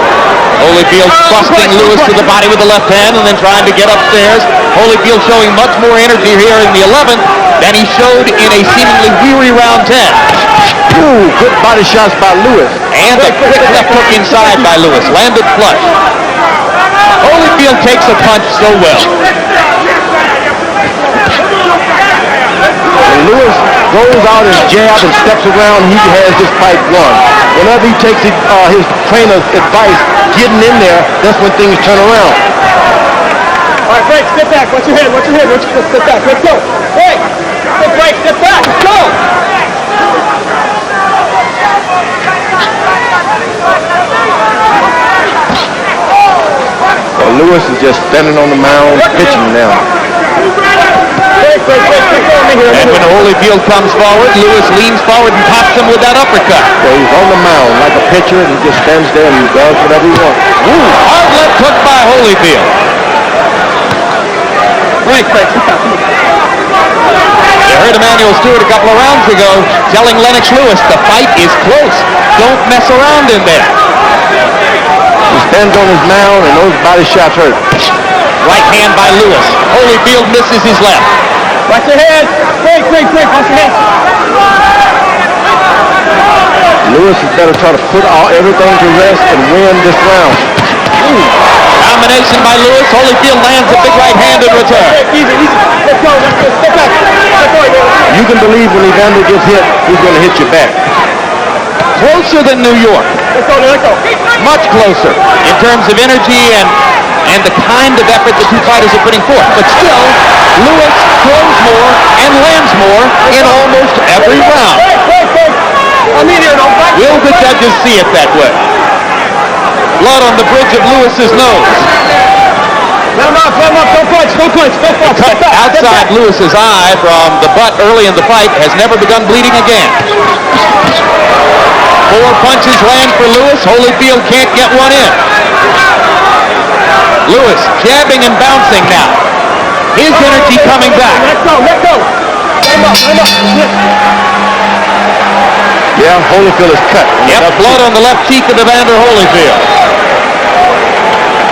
Holyfield thrusting Lewis to the body with the left hand and then trying to get upstairs. Holyfield showing much more energy here in the 11th than he showed in a seemingly weary round 10. Ooh, good body shots by Lewis. And a quick left hook inside by Lewis. Landed flush. Holyfield takes a punch so well. When Lewis rolls out his jab and steps around, he has this fight won. Whenever he takes his trainer's advice, getting in there, that's when things turn around. All right, break, step back. Watch your head, step back. Let's go. Break, step back. Let's go. Well, Lewis is just standing on the mound, pitching now. And when Holyfield comes forward, Lewis leans forward and pops him with that uppercut. So he's on the mound like a pitcher, and he just stands there and he does whatever he wants. Ooh, hard left hook by Holyfield. You heard Emmanuel Stewart a couple of rounds ago telling Lennox Lewis, the fight is close. Don't mess around in there. He stands on his mound and those body shots hurt. Right hand by Lewis. Holyfield misses his left. Watch your head. Break. Watch your head. Lewis is better try to put everything to rest and win this round. Ooh. Combination by Lewis. Holyfield lands a big right hand in return. Easy. Let's go. Step back. You can believe when Evander gets hit, he's going to hit you back. Closer than New York. Let's go. Much closer in terms of energy and the kind of effort the two fighters are putting forth. But still, Lewis throws more and lands more in almost every round. Will the judges see it that way? Blood on the bridge of Lewis's nose. Let him up. Don't punch. Cut outside Lewis's eye from the butt early in the fight has never begun bleeding again. 4 punches land for Lewis. Holyfield can't get one in. Lewis jabbing and bouncing now. His energy coming back. Let go. Let him up. Yeah, Holyfield is cut. Yep, blood on the left cheek of Evander Holyfield.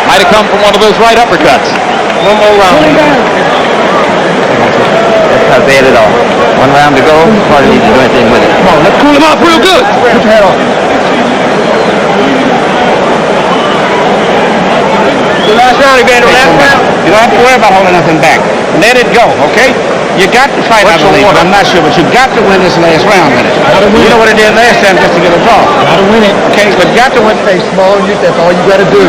Might have come from one of those right uppercuts. One more round. That's not bad at all. 1 round to go. Hardly need to do anything with it. Come on, let's cool him off real good. Put your head on. last round, Evander, last round. You don't have to worry about holding nothing back. Let it go, okay? You got to fight, I believe, but I'm not sure. But you got to win this last round with it. You know what I did last time just to get a draw. Got to win it. Okay, but you got to win. Stay small, that's all you got to do.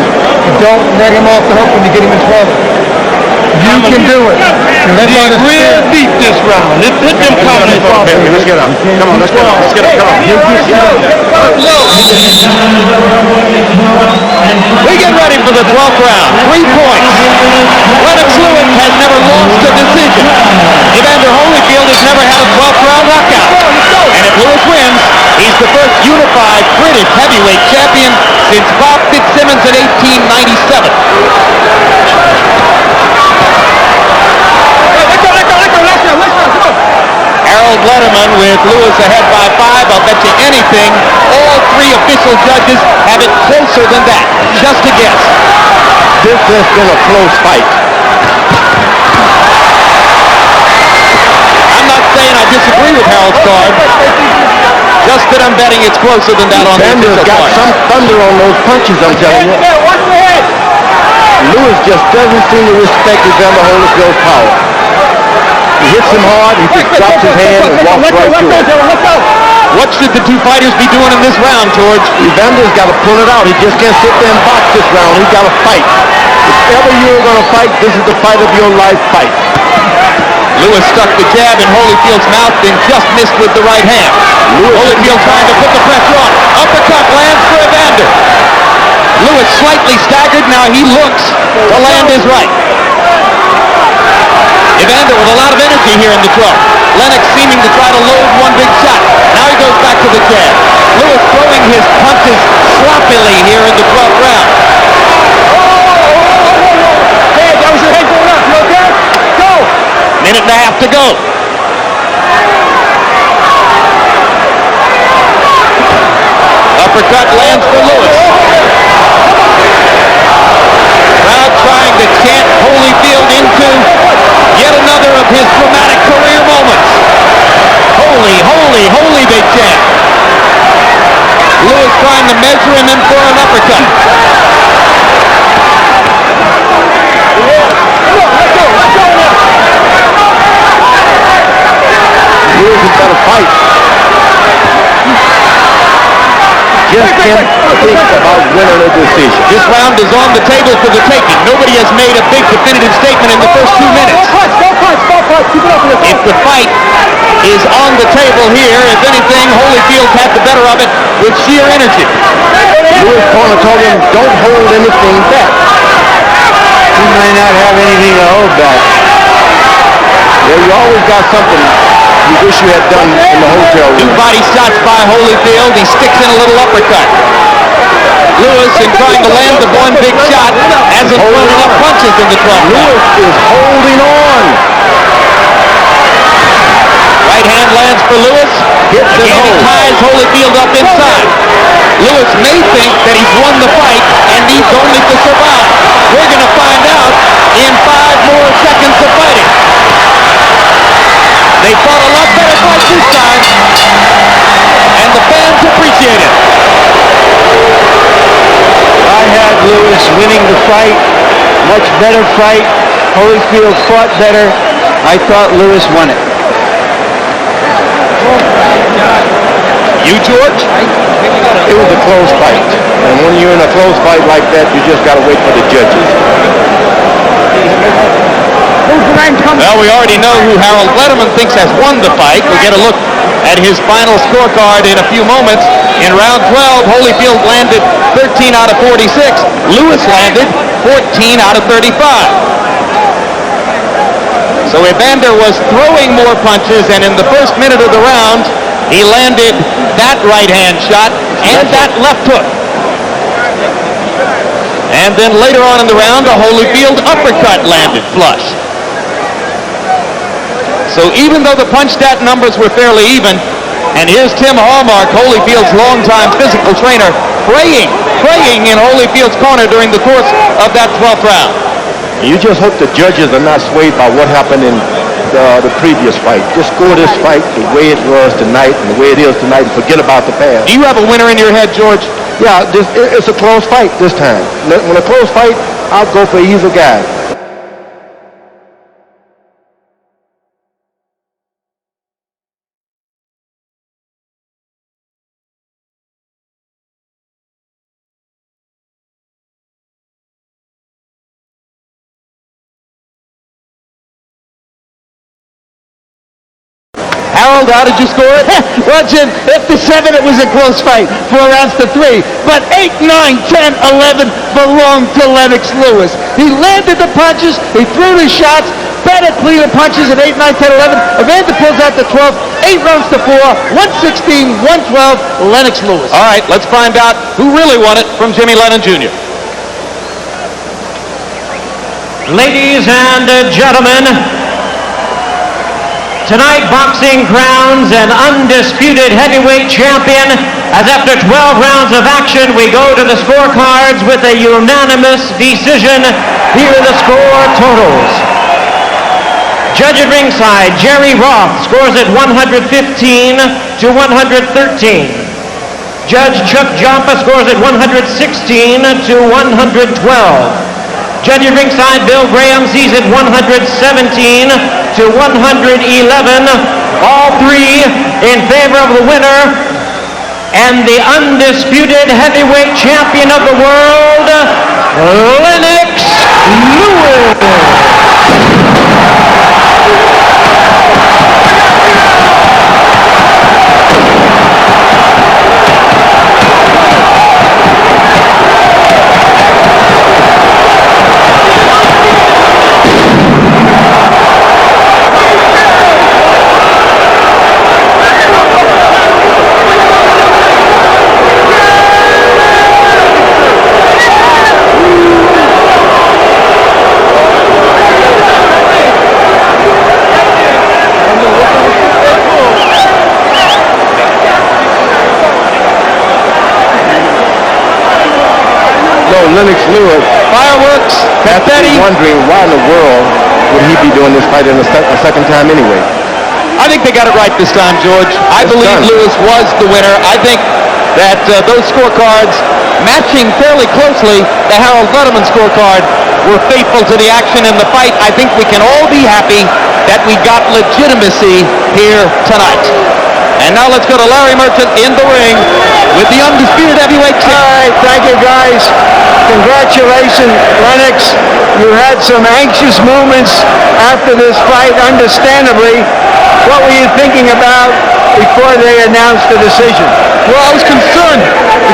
Don't let him off the hook when you get him in trouble. You can do it. Dig real deep this round. Let's put them comments on. Let's get up. Come on, let's get up. Let's get up. Come on. We get ready for the 12th round. 3 points. Lennox Lewis has never lost a decision. Evander Holyfield has never had a 12th round knockout. And if Lewis wins, he's the first unified British heavyweight champion since Bob Fitzsimmons in 1897. Harold Letterman with Lewis ahead by 5. I'll bet you anything, all 3 official judges have it closer than that. Just a guess. This has been a close fight. I'm not saying I disagree with Harold's card. Just that I'm betting it's closer than that on the official got card. some thunder on those punches, I'm telling you. Lewis just doesn't seem to respect Evander Holyfield's power. He hits him hard, he just drops his hand and walks right through it. What should the 2 fighters be doing in this round, George? Evander's got to pull it out. He just can't sit there and box this round. He's got to fight. If ever you're going to fight, this is the fight of your life fight. Lewis stuck the jab in Holyfield's mouth and just missed with the right hand. Holyfield trying to put the pressure on. Uppercut lands for Evander. Lewis slightly staggered. Now he looks to land his right. Evander with a lot of energy here in the 12th. Lennox seeming to try to load one big shot. Now he goes back to the jab. Lewis throwing his punches sloppily here in the 12th round. Hey, that was your head going up. You okay? Go! Minute and a half to go. Uppercut lands for Lewis. Crowd trying to chant Holyfield into yet another of his dramatic career moments. Holy, holy, holy, they chant. Lewis trying to measure him in for an uppercut. Lewis has got to fight. Just can't think about winning a decision. This round is on the table for the taking. Nobody has made a big definitive statement in the first 2 minutes. If the fight is on the table here, if anything, Holyfield had the better of it with sheer energy. Lewis' corner told him, don't hold anything back. He may not have anything to hold back. Yeah, you always got something you wish you had done in the hotel room. 2 body shots by Holyfield. He sticks in a little uppercut. Lewis, in trying to land the one big shot, hasn't thrown enough punches in the 12th. Lewis is holding on. Right hand lands for Lewis. Hits and Again, he holds. ties Holyfield up inside. Lewis may think that he's won the fight and needs only to survive. We're going to find out in 5 more seconds of fighting. They fought a lot better fight this time, and the fans appreciate it. I had Lewis winning the fight, much better fight. Holyfield fought better. I thought Lewis won it. You, George? It was a close fight. And when you're in a close fight like that, you just got to wait for the judges. Well, we already know who Harold Letterman thinks has won the fight. We'll get a look at his final scorecard in a few moments. In round 12, Holyfield landed 13 out of 46. Lewis landed 14 out of 35. So Evander was throwing more punches, and in the first minute of the round, he landed that right-hand shot and that left hook. And then later on in the round, a Holyfield uppercut landed flush. So even though the punch stat numbers were fairly even, and here's Tim Hallmark, Holyfield's longtime physical trainer, praying in Holyfield's corner during the course of that 12th round. You just hope the judges are not swayed by what happened in the previous fight. Just score this fight the way it was tonight and the way it is tonight and forget about the past. Do you have a winner in your head, George? Yeah, it's a close fight this time. When a close fight, I'll go for either guy. Harold, how did you score it? Well, Jim, after 7, it was a close fight. 4 rounds to 3. But 8, 9, 10, 11 belonged to Lennox Lewis. He landed the punches. He threw the shots. Better cleaner punches at 8, 9, 10, 11. Evander pulls out the 12th. 8 rounds to 4. 116, 112. Lennox Lewis. All right, let's find out who really won it from Jimmy Lennon Jr. Ladies and gentlemen, tonight boxing crowns an undisputed heavyweight champion, as after 12 rounds of action we go to the scorecards with a unanimous decision. Here are the score totals. Judge at ringside, Jerry Roth, scores at 115 to 113. Judge Chuck Joppa scores at 116 to 112. Judge at ringside, Bill Graham, sees it 117 to 111. All three in favor of the winner and the undisputed heavyweight champion of the world, Lennox Lewis. Lennox Lewis, Fireworks, confetti. Wondering why in the world would he be doing this fight in a second time anyway? I think they got it right this time, George. I believe Lewis was the winner. I think that those scorecards, matching fairly closely the Harold Letterman scorecard, were faithful to the action in the fight. I think we can all be happy that we got legitimacy here tonight. And now let's go to Larry Merchant in the ring with the undisputed heavyweight champion. All right, thank you, guys. Congratulations, Lennox. You had some anxious moments after this fight, understandably. What were you thinking about before they announced the decision? Well, I was concerned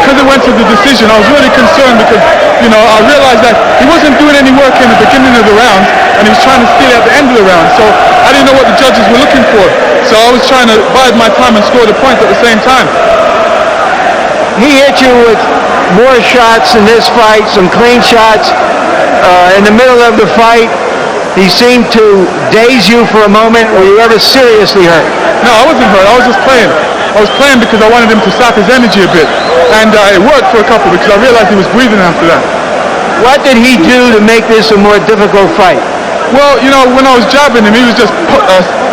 because it went to the decision. I was really concerned because, I realized that he wasn't doing any work in the beginning of the round, and he was trying to steal at the end of the round. So I didn't know what the judges were looking for. So I was trying to bide my time and score the points at the same time. He hit you with more shots in this fight, some clean shots. In the middle of the fight, he seemed to daze you for a moment. Were you ever seriously hurt? No, I wasn't hurt. I was just playing. I was playing because I wanted him to sap his energy a bit. And it worked for a couple because I realized he was breathing after that. What did he do to make this a more difficult fight? Well, when I was jabbing him, he was just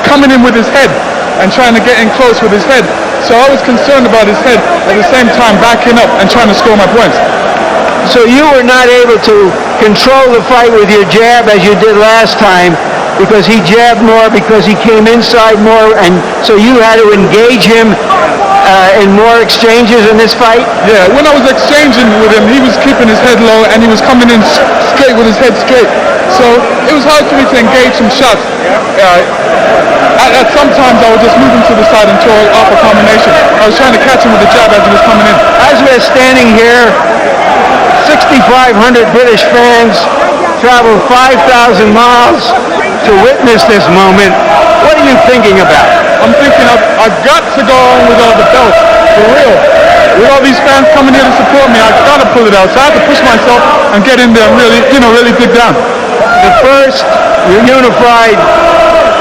coming in with his head and trying to get in close with his head. So I was concerned about his head, at the same time backing up and trying to score my points. So you were not able to control the fight with your jab as you did last time because he jabbed more, because he came inside more, and so you had to engage him in more exchanges in this fight? Yeah, when I was exchanging with him, he was keeping his head low and he was coming in straight with his head straight. So it was hard for me to engage some shots. At sometimes I would just move him to the side and throw off a combination. I was trying to catch him with the jab as he was coming in. As we're standing here, 6,500 British fans traveled 5,000 miles to witness this moment. What are you thinking about? I'm thinking I've got to go on with all the belts, for real. With all these fans coming here to support me, I've got to pull it out. So I have to push myself and get in there and really dig down. The first unified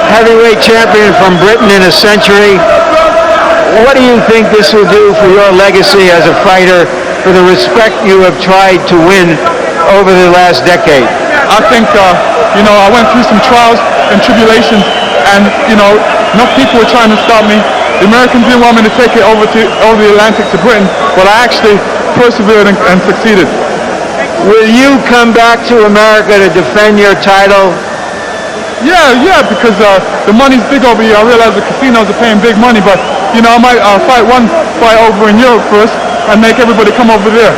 heavyweight champion from Britain in a century. What do you think this will do for your legacy as a fighter, for the respect you have tried to win over the last decade? I think, I went through some trials and tribulations, and, enough people were trying to stop me. The Americans didn't want me to take it over the Atlantic to Britain, but I actually persevered and succeeded. Will you come back to America to defend your title? Yeah, because the money's big over here. I realize the casinos are paying big money, but you know, I might fight one fight over in Europe first and make everybody come over there.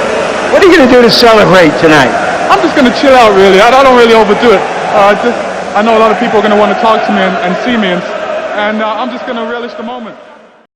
What are you going to do to celebrate tonight? I'm just going to chill out, really. I don't really overdo it. I know a lot of people are going to want to talk to me and see me, and I'm just going to relish the moment.